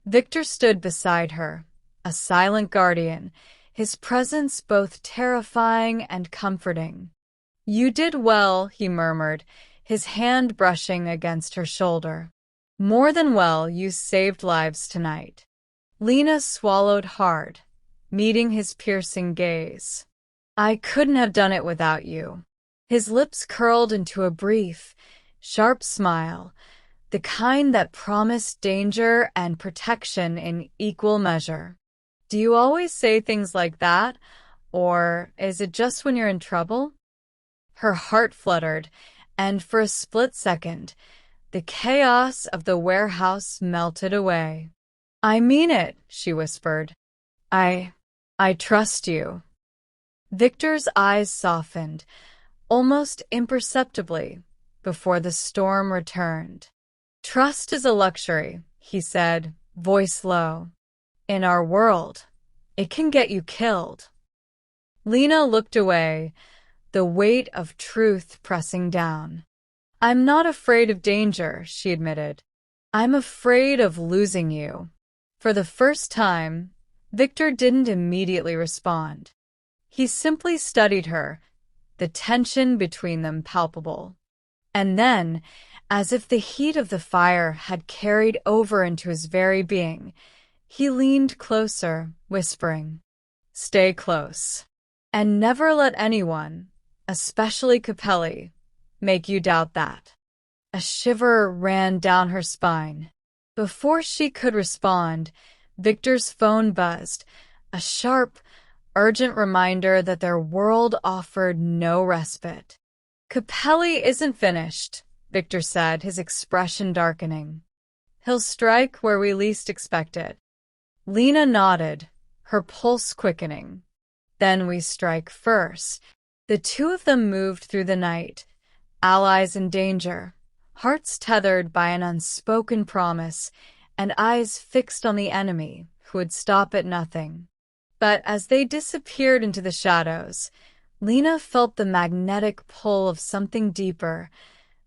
Victor stood beside her, a silent guardian, his presence both terrifying and comforting. "You did well," he murmured, his hand brushing against her shoulder. "More than well, you saved lives tonight." Lena swallowed hard, meeting his piercing gaze. "I couldn't have done it without you." His lips curled into a brief, sharp smile, the kind that promised danger and protection in equal measure. Do you always say things like that, or is it just when you're in trouble? Her heart fluttered, and for a split second, the chaos of the warehouse melted away. I mean it, she whispered. I trust you. Victor's eyes softened, almost imperceptibly, before the storm returned. Trust is a luxury, he said, voice low. In our world, it can get you killed. Lena looked away, the weight of truth pressing down. I'm not afraid of danger, she admitted. I'm afraid of losing you. For the first time, Victor didn't immediately respond. He simply studied her, the tension between them palpable. And then, as if the heat of the fire had carried over into his very being, he leaned closer, whispering, Stay close. And never let anyone, especially Capelli, make you doubt that. A shiver ran down her spine. Before she could respond, Victor's phone buzzed, a sharp, urgent reminder that their world offered no respite. Capelli isn't finished, Victor said, his expression darkening. He'll strike where we least expect it. Lena nodded, her pulse quickening. Then we strike first. The two of them moved through the night, allies in danger, hearts tethered by an unspoken promise, and eyes fixed on the enemy who would stop at nothing. But as they disappeared into the shadows, Lena felt the magnetic pull of something deeper,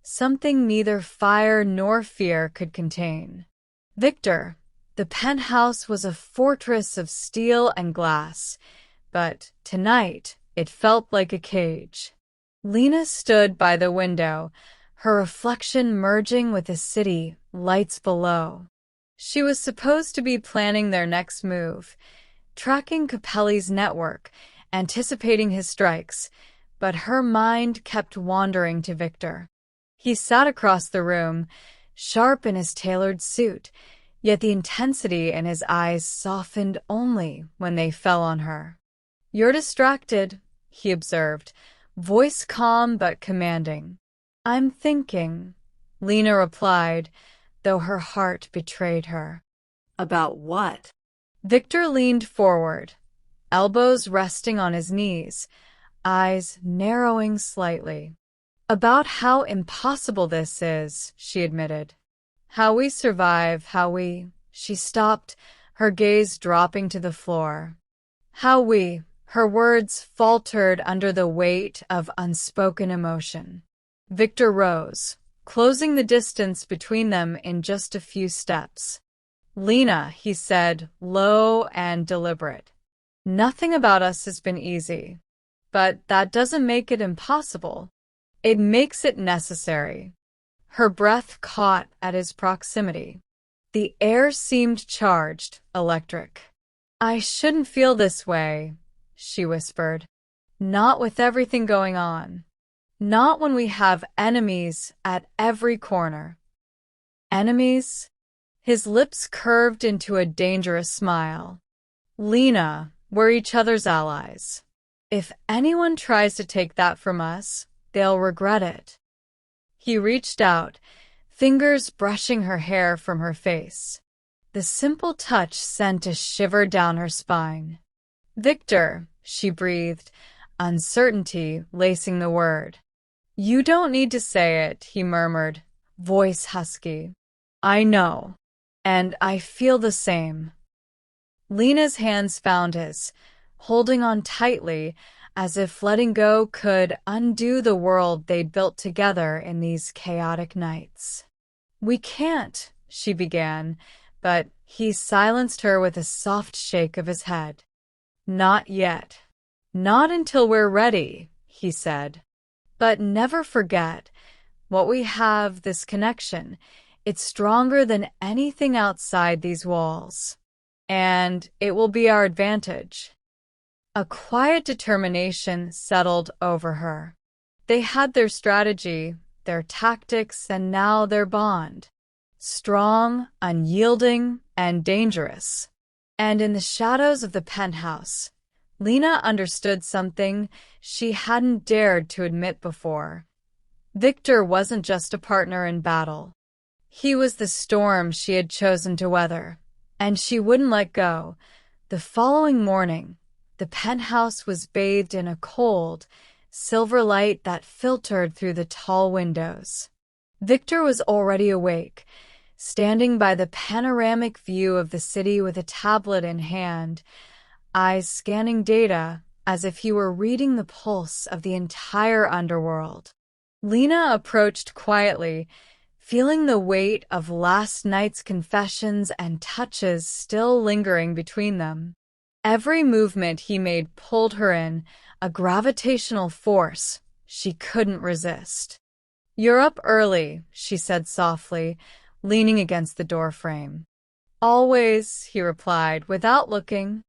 something neither fire nor fear could contain. Victor, the penthouse was a fortress of steel and glass, but tonight it felt like a cage. Lena stood by the window, her reflection merging with the city lights below. She was supposed to be planning their next move, tracking Capelli's network, anticipating his strikes, but her mind kept wandering to Victor. He sat across the room, sharp in his tailored suit, yet the intensity in his eyes softened only when they fell on her. You're distracted, he observed, voice calm but commanding. I'm thinking, Lena replied, though her heart betrayed her. About what? Victor leaned forward, elbows resting on his knees, eyes narrowing slightly. About how impossible this is, she admitted. How we survive, she stopped, her gaze dropping to the floor. Her words faltered under the weight of unspoken emotion. Victor rose, closing the distance between them in just a few steps. Lena, he said, low and deliberate. Nothing about us has been easy, but that doesn't make it impossible. It makes it necessary. Her breath caught at his proximity. The air seemed charged, electric. I shouldn't feel this way, she whispered. Not with everything going on. Not when we have enemies at every corner. Enemies? His lips curved into a dangerous smile. Lena, we're each other's allies. If anyone tries to take that from us, they'll regret it. He reached out, fingers brushing her hair from her face. The simple touch sent a shiver down her spine. Victor, she breathed, uncertainty lacing the word. You don't need to say it, he murmured, voice husky. I know, and I feel the same. Lena's hands found his, holding on tightly, as if letting go could undo the world they'd built together in these chaotic nights. We can't, she began, but he silenced her with a soft shake of his head. Not yet. Not until we're ready, he said. But never forget, what we have, this connection, it's stronger than anything outside these walls. And it will be our advantage. A quiet determination settled over her. They had their strategy, their tactics, and now their bond. strong, unyielding, and dangerous. And in the shadows of the penthouse, Lena understood something she hadn't dared to admit before. Victor wasn't just a partner in battle. He was the storm she had chosen to weather, and she wouldn't let go. The following morning, the penthouse was bathed in a cold, silver light that filtered through the tall windows. Victor was already awake, standing by the panoramic view of the city with a tablet in hand, eyes scanning data as if he were reading the pulse of the entire underworld. Lena approached quietly, feeling the weight of last night's confessions and touches still lingering between them. Every movement he made pulled her in, a gravitational force she couldn't resist. "You're up early," she said softly, leaning against the doorframe. "Always," he replied, without looking.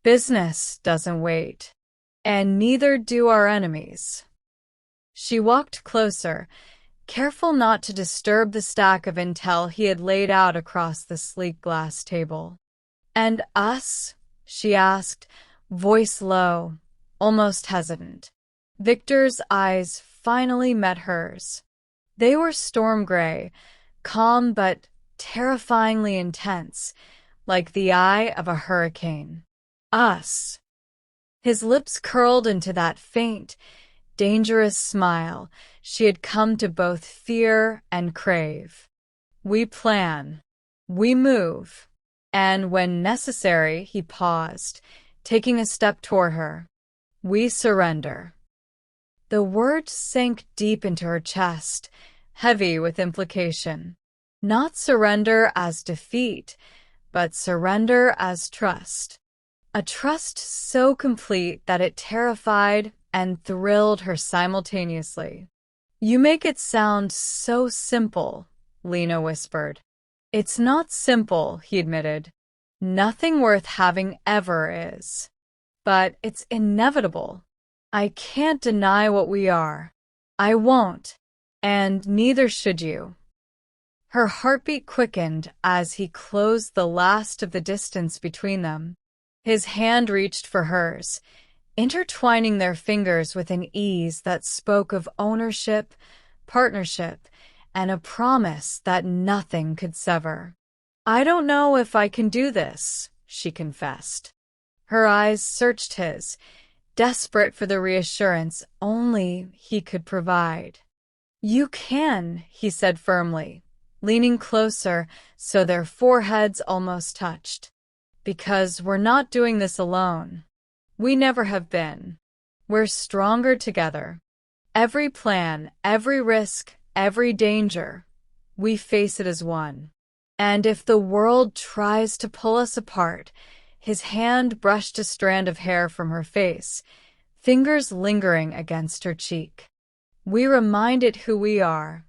"Business doesn't wait. And neither do our enemies." She walked closer, careful not to disturb the stack of intel he had laid out across the sleek glass table. "And us?" she asked, voice low, almost hesitant. Victor's eyes finally met hers. They were storm gray, calm but terrifyingly intense, like the eye of a hurricane. "Us." His lips curled into that faint, dangerous smile she had come to both fear and crave. "We plan. We move." And when necessary, he paused, taking a step toward her. "We surrender." The words sank deep into her chest, heavy with implication. Not surrender as defeat, but surrender as trust. A trust so complete that it terrified and thrilled her simultaneously. "You make it sound so simple," Lena whispered. "It's not simple," he admitted. "Nothing worth having ever is. But it's inevitable. I can't deny what we are. I won't, and neither should you." Her heartbeat quickened as he closed the last of the distance between them. His hand reached for hers, intertwining their fingers with an ease that spoke of ownership, partnership, and a promise that nothing could sever. "I don't know if I can do this," she confessed. Her eyes searched his, desperate for the reassurance only he could provide. "You can," he said firmly, leaning closer so their foreheads almost touched. "Because we're not doing this alone. We never have been. We're stronger together. Every plan, every risk, every danger, we face it as one. And if the world tries to pull us apart," his hand brushed a strand of hair from her face, fingers lingering against her cheek. "We remind it who we are."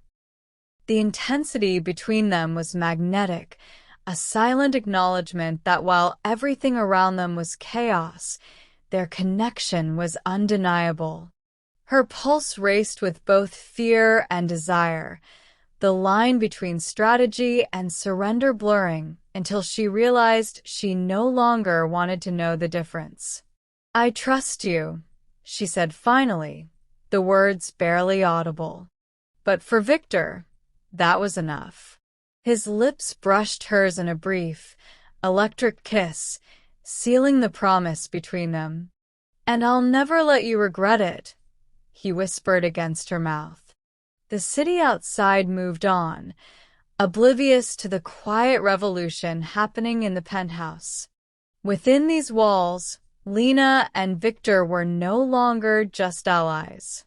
The intensity between them was magnetic, a silent acknowledgement that while everything around them was chaos, their connection was undeniable. Her pulse raced with both fear and desire, the line between strategy and surrender blurring until she realized she no longer wanted to know the difference. "I trust you," she said finally, the words barely audible. But for Victor, that was enough. His lips brushed hers in a brief, electric kiss, sealing the promise between them. "And I'll never let you regret it," he whispered against her mouth. The city outside moved on, oblivious to the quiet revolution happening in the penthouse. Within these walls, Lena and Victor were no longer just allies.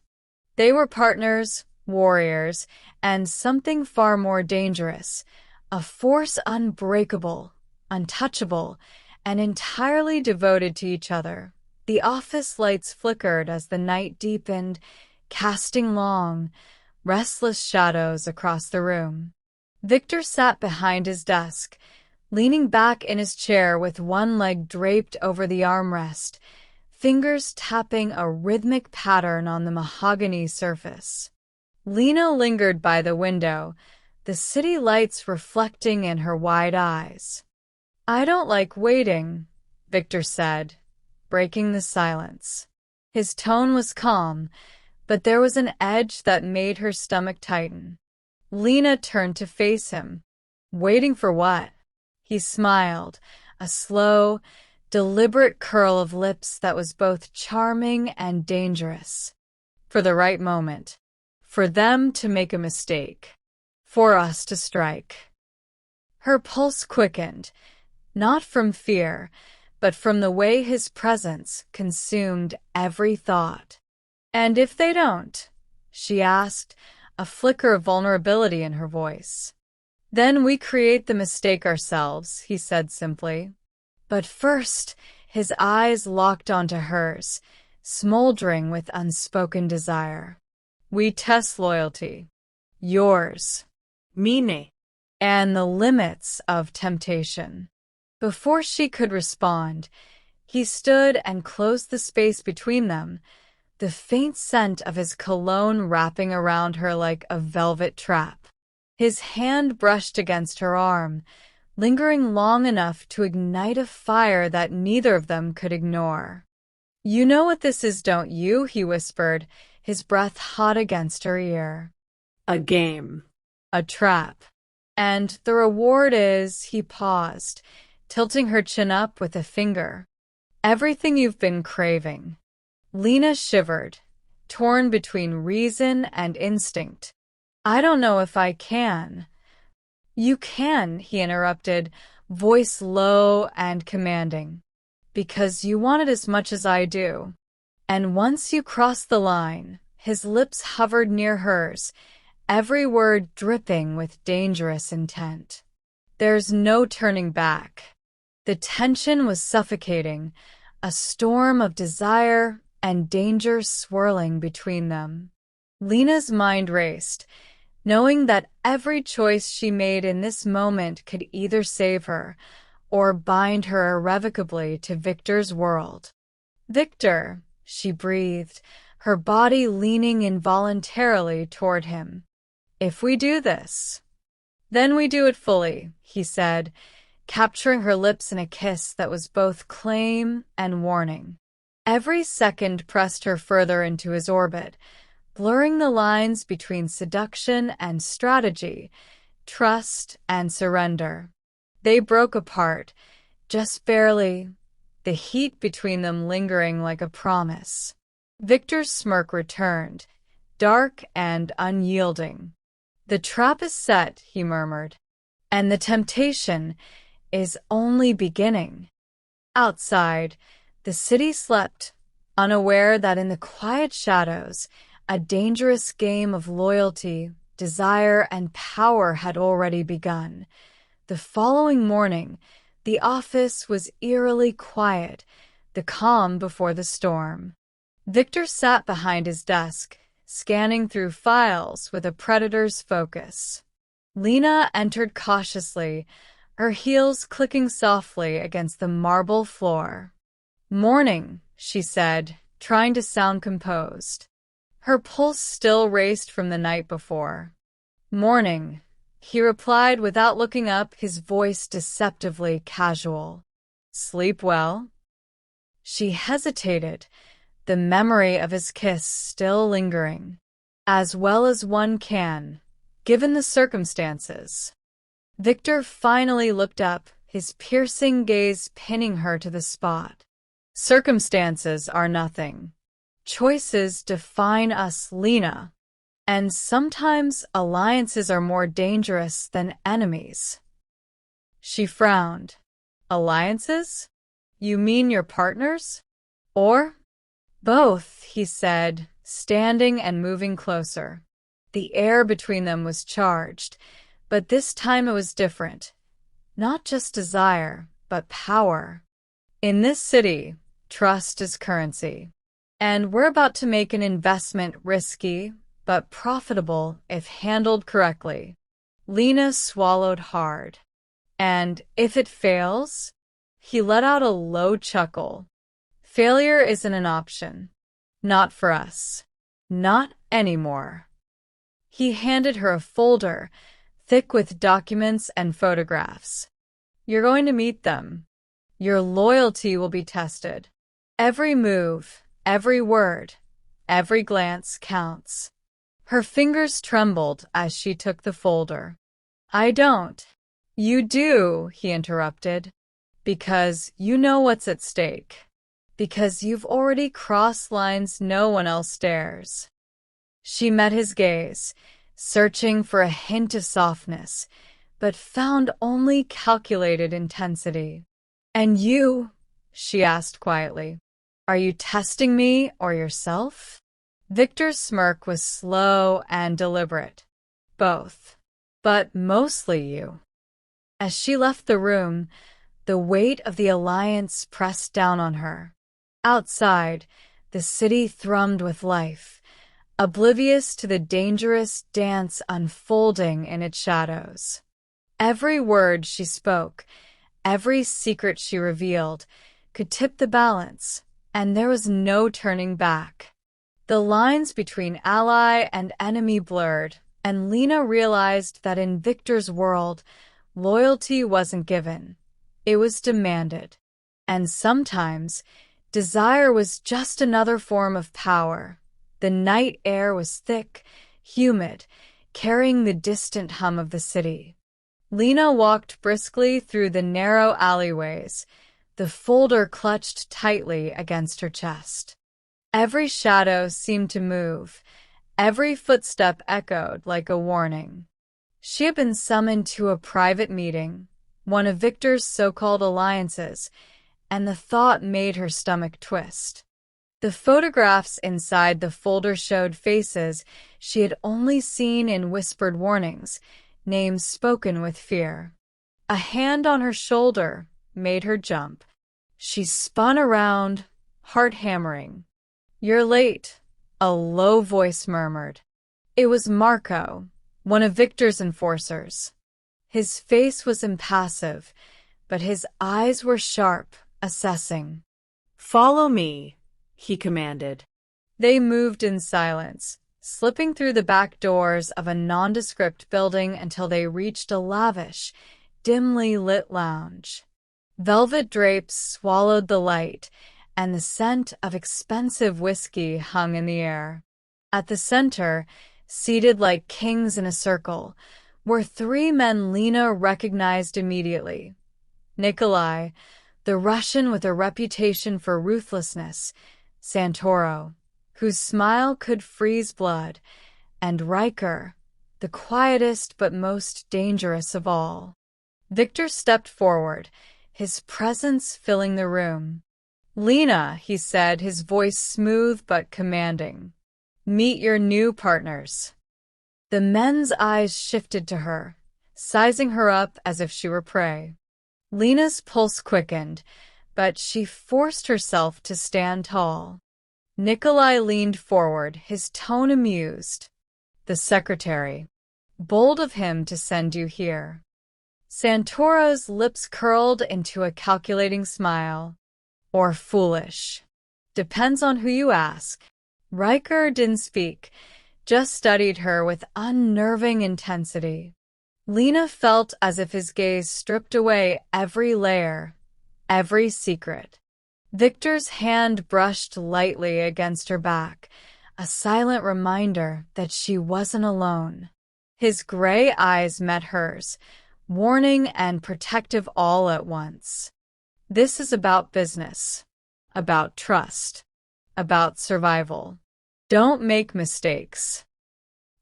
They were partners, warriors, and something far more dangerous, a force unbreakable, untouchable, and entirely devoted to each other. The office lights flickered as the night deepened, casting long, restless shadows across the room. Victor sat behind his desk, leaning back in his chair with one leg draped over the armrest, fingers tapping a rhythmic pattern on the mahogany surface. Lena lingered by the window, the city lights reflecting in her wide eyes. "I don't like waiting," Victor said, breaking the silence. His tone was calm, but there was an edge that made her stomach tighten. Lena turned to face him. "Waiting for what?" He smiled, a slow, deliberate curl of lips that was both charming and dangerous. "For the right moment. For them to make a mistake. For us to strike." Her pulse quickened, not from fear, but from the way his presence consumed every thought. "And if they don't?" she asked, a flicker of vulnerability in her voice. "Then we create the mistake ourselves," he said simply. But first, his eyes locked onto hers, smoldering with unspoken desire. "We test loyalty. Yours. Mine. And the limits of temptation." Before she could respond, he stood and closed the space between them, the faint scent of his cologne wrapping around her like a velvet trap. His hand brushed against her arm, lingering long enough to ignite a fire that neither of them could ignore. "You know what this is, don't you?" he whispered, his breath hot against her ear. A game. "A trap. And the reward is," he paused, tilting her chin up with a finger, "everything you've been craving." Lena shivered, torn between reason and instinct. "I don't know if I can." "You can," he interrupted, voice low and commanding. "Because you want it as much as I do." And once you cross the line, his lips hovered near hers, every word dripping with dangerous intent. There's no turning back. The tension was suffocating, a storm of desire and danger swirling between them. Lena's mind raced, knowing that every choice she made in this moment could either save her or bind her irrevocably to Victor's world. "Victor," she breathed, her body leaning involuntarily toward him. "If we do this, then we do it fully," he said, capturing her lips in a kiss that was both claim and warning. Every second pressed her further into his orbit, blurring the lines between seduction and strategy, trust and surrender. They broke apart, just barely, the heat between them lingering like a promise. Victor's smirk returned, dark and unyielding. "The trap is set," he murmured, "and the temptation is only beginning." Outside, the city slept, unaware that in the quiet shadows, a dangerous game of loyalty, desire, and power had already begun. The following morning, the office was eerily quiet, the calm before the storm. Victor sat behind his desk, scanning through files with a predator's focus. Lena entered cautiously, her heels clicking softly against the marble floor. "Morning," she said, trying to sound composed. Her pulse still raced from the night before. "Morning," he replied without looking up, his voice deceptively casual. "Sleep well?" She hesitated, the memory of his kiss still lingering. "As well as one can, given the circumstances." Victor finally looked up, his piercing gaze pinning her to the spot. "Circumstances are nothing. Choices define us, Lena. And sometimes alliances are more dangerous than enemies." She frowned. "Alliances? You mean your partners? Or?" "Both," he said, standing and moving closer. The air between them was charged, but this time it was different. Not just desire, but power. "In this city, trust is currency. And we're about to make an investment risky, but profitable if handled correctly." Lena swallowed hard. "And if it fails?" He let out a low chuckle. "Failure isn't an option. Not for us. Not anymore." He handed her a folder, thick with documents and photographs. You're going to meet them. Your loyalty will be tested. Every move, every word, every glance counts. Her fingers trembled as she took the folder. I don't. You do, he interrupted. Because you know what's at stake. Because you've already crossed lines no one else dares. She met his gaze, searching for a hint of softness, but found only calculated intensity. And you? She asked quietly. Are you testing me or yourself? Victor's smirk was slow and deliberate. Both. But mostly you. As she left the room, the weight of the alliance pressed down on her. Outside, the city thrummed with life, oblivious to the dangerous dance unfolding in its shadows. Every word she spoke, every secret she revealed, could tip the balance, and there was no turning back. The lines between ally and enemy blurred, and Lena realized that in Victor's world, loyalty wasn't given. It was demanded. And sometimes, desire was just another form of power. The night air was thick, humid, carrying the distant hum of the city. Lena walked briskly through the narrow alleyways, the folder clutched tightly against her chest. Every shadow seemed to move, every footstep echoed like a warning. She had been summoned to a private meeting, one of Victor's so-called alliances, and the thought made her stomach twist. The photographs inside the folder showed faces she had only seen in whispered warnings, names spoken with fear. A hand on her shoulder made her jump. She spun around, heart hammering. You're late, a low voice murmured. It was Marco, one of Victor's enforcers. His face was impassive, but his eyes were sharp, assessing. Follow me, he commanded. They moved in silence, slipping through the back doors of a nondescript building until they reached a lavish, dimly lit lounge. Velvet drapes swallowed the light, and the scent of expensive whiskey hung in the air. At the center, seated like kings in a circle, were three men Lena recognized immediately. Nikolai, the Russian with a reputation for ruthlessness, Santoro, whose smile could freeze blood, and Riker, the quietest but most dangerous of all. Victor stepped forward, his presence filling the room. Lena, he said, his voice smooth but commanding. Meet your new partners. The men's eyes shifted to her, sizing her up as if she were prey. Lena's pulse quickened, but she forced herself to stand tall. Nikolai leaned forward, his tone amused. The secretary. Bold of him to send you here. Santoro's lips curled into a calculating smile. Or foolish. Depends on who you ask. Riker didn't speak, just studied her with unnerving intensity. Lena felt as if his gaze stripped away every layer, every secret. Victor's hand brushed lightly against her back, a silent reminder that she wasn't alone. His gray eyes met hers, warning and protective all at once. This is about business, about trust, about survival. Don't make mistakes.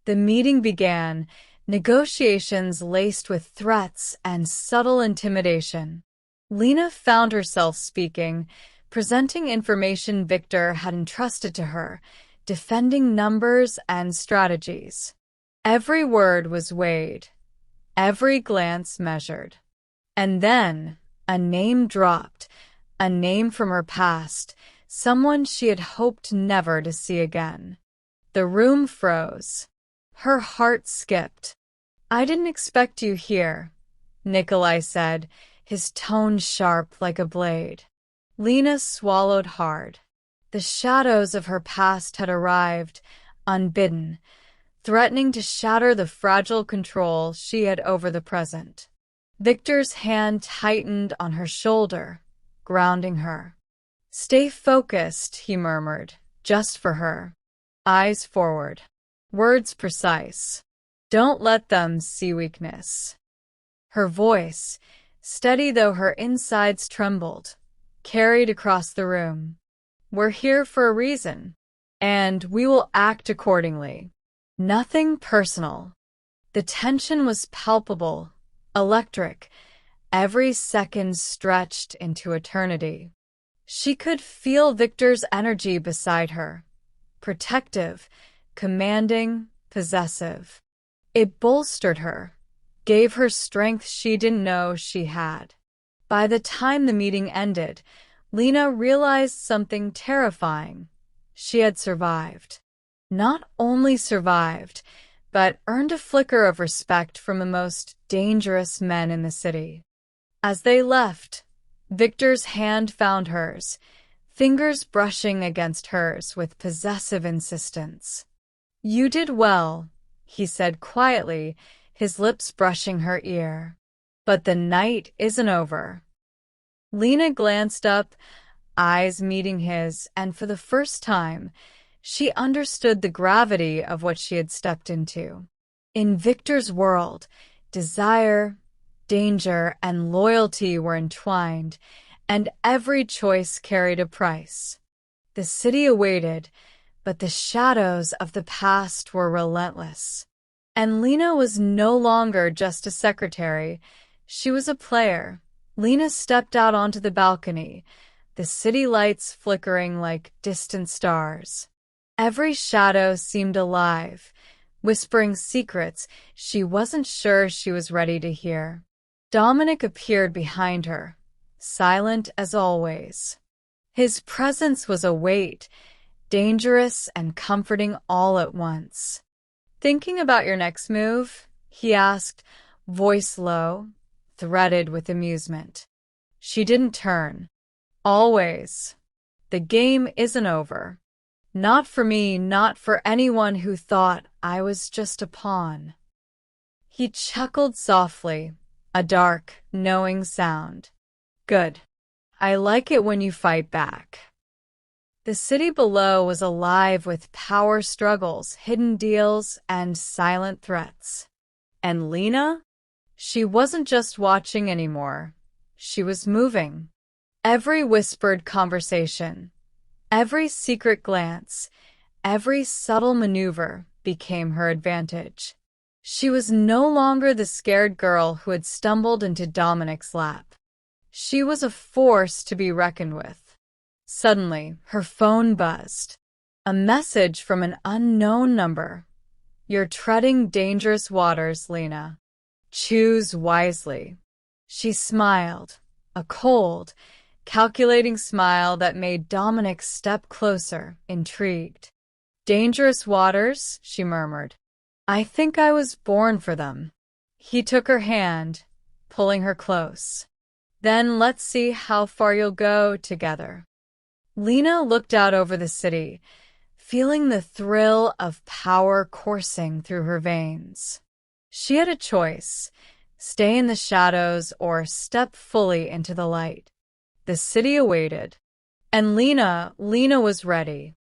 The meeting began, negotiations laced with threats and subtle intimidation. Lena found herself speaking, presenting information Victor had entrusted to her, defending numbers and strategies. Every word was weighed, every glance measured. And then a name dropped, a name from her past, someone she had hoped never to see again. The room froze. Her heart skipped. I didn't expect you here, Nikolai said, his tone sharp like a blade. Lena swallowed hard. The shadows of her past had arrived, unbidden, threatening to shatter the fragile control she had over the present. Victor's hand tightened on her shoulder, grounding her. "Stay focused," he murmured, just for her. Eyes forward. Words precise. "Don't let them see weakness." Her voice, steady though her insides trembled, carried across the room. "We're here for a reason, and we will act accordingly. Nothing personal." The tension was palpable, electric, every second stretched into eternity. She could feel Victor's energy beside her, protective, commanding, possessive. It bolstered her, gave her strength she didn't know she had. By the time the meeting ended, Lena realized something terrifying. She had survived. Not only survived, but earned a flicker of respect from the most dangerous men in the city. As they left, Victor's hand found hers, fingers brushing against hers with possessive insistence. "You did well," he said quietly, his lips brushing her ear. "But the night isn't over." Lena glanced up, eyes meeting his, and for the first time, she understood the gravity of what she had stepped into. In Victor's world, desire, danger, and loyalty were entwined, and every choice carried a price. The city awaited, but the shadows of the past were relentless. And Lena was no longer just a secretary. She was a player. Lena stepped out onto the balcony, the city lights flickering like distant stars. Every shadow seemed alive, whispering secrets she wasn't sure she was ready to hear. Dominic appeared behind her, silent as always. His presence was a weight, dangerous and comforting all at once. "Thinking about your next move?" he asked, voice low, threaded with amusement. She didn't turn. "Always. The game isn't over. Not for me, not for anyone who thought I was just a pawn." He chuckled softly, a dark, knowing sound. "Good. I like it when you fight back." The city below was alive with power struggles, hidden deals, and silent threats. And Lena? She wasn't just watching anymore. She was moving. Every whispered conversation, every secret glance, every subtle maneuver became her advantage. She was no longer the scared girl who had stumbled into Dominic's lap. She was a force to be reckoned with. Suddenly, her phone buzzed. A message from an unknown number. "You're treading dangerous waters, Lena. Choose wisely." She smiled, a cold, calculating smile that made Dominic step closer, intrigued. "Dangerous waters?" she murmured. "I think I was born for them." He took her hand, pulling her close. "Then let's see how far you'll go together." Lena looked out over the city, feeling the thrill of power coursing through her veins. She had a choice: stay in the shadows or step fully into the light. The city awaited. And Lena was ready.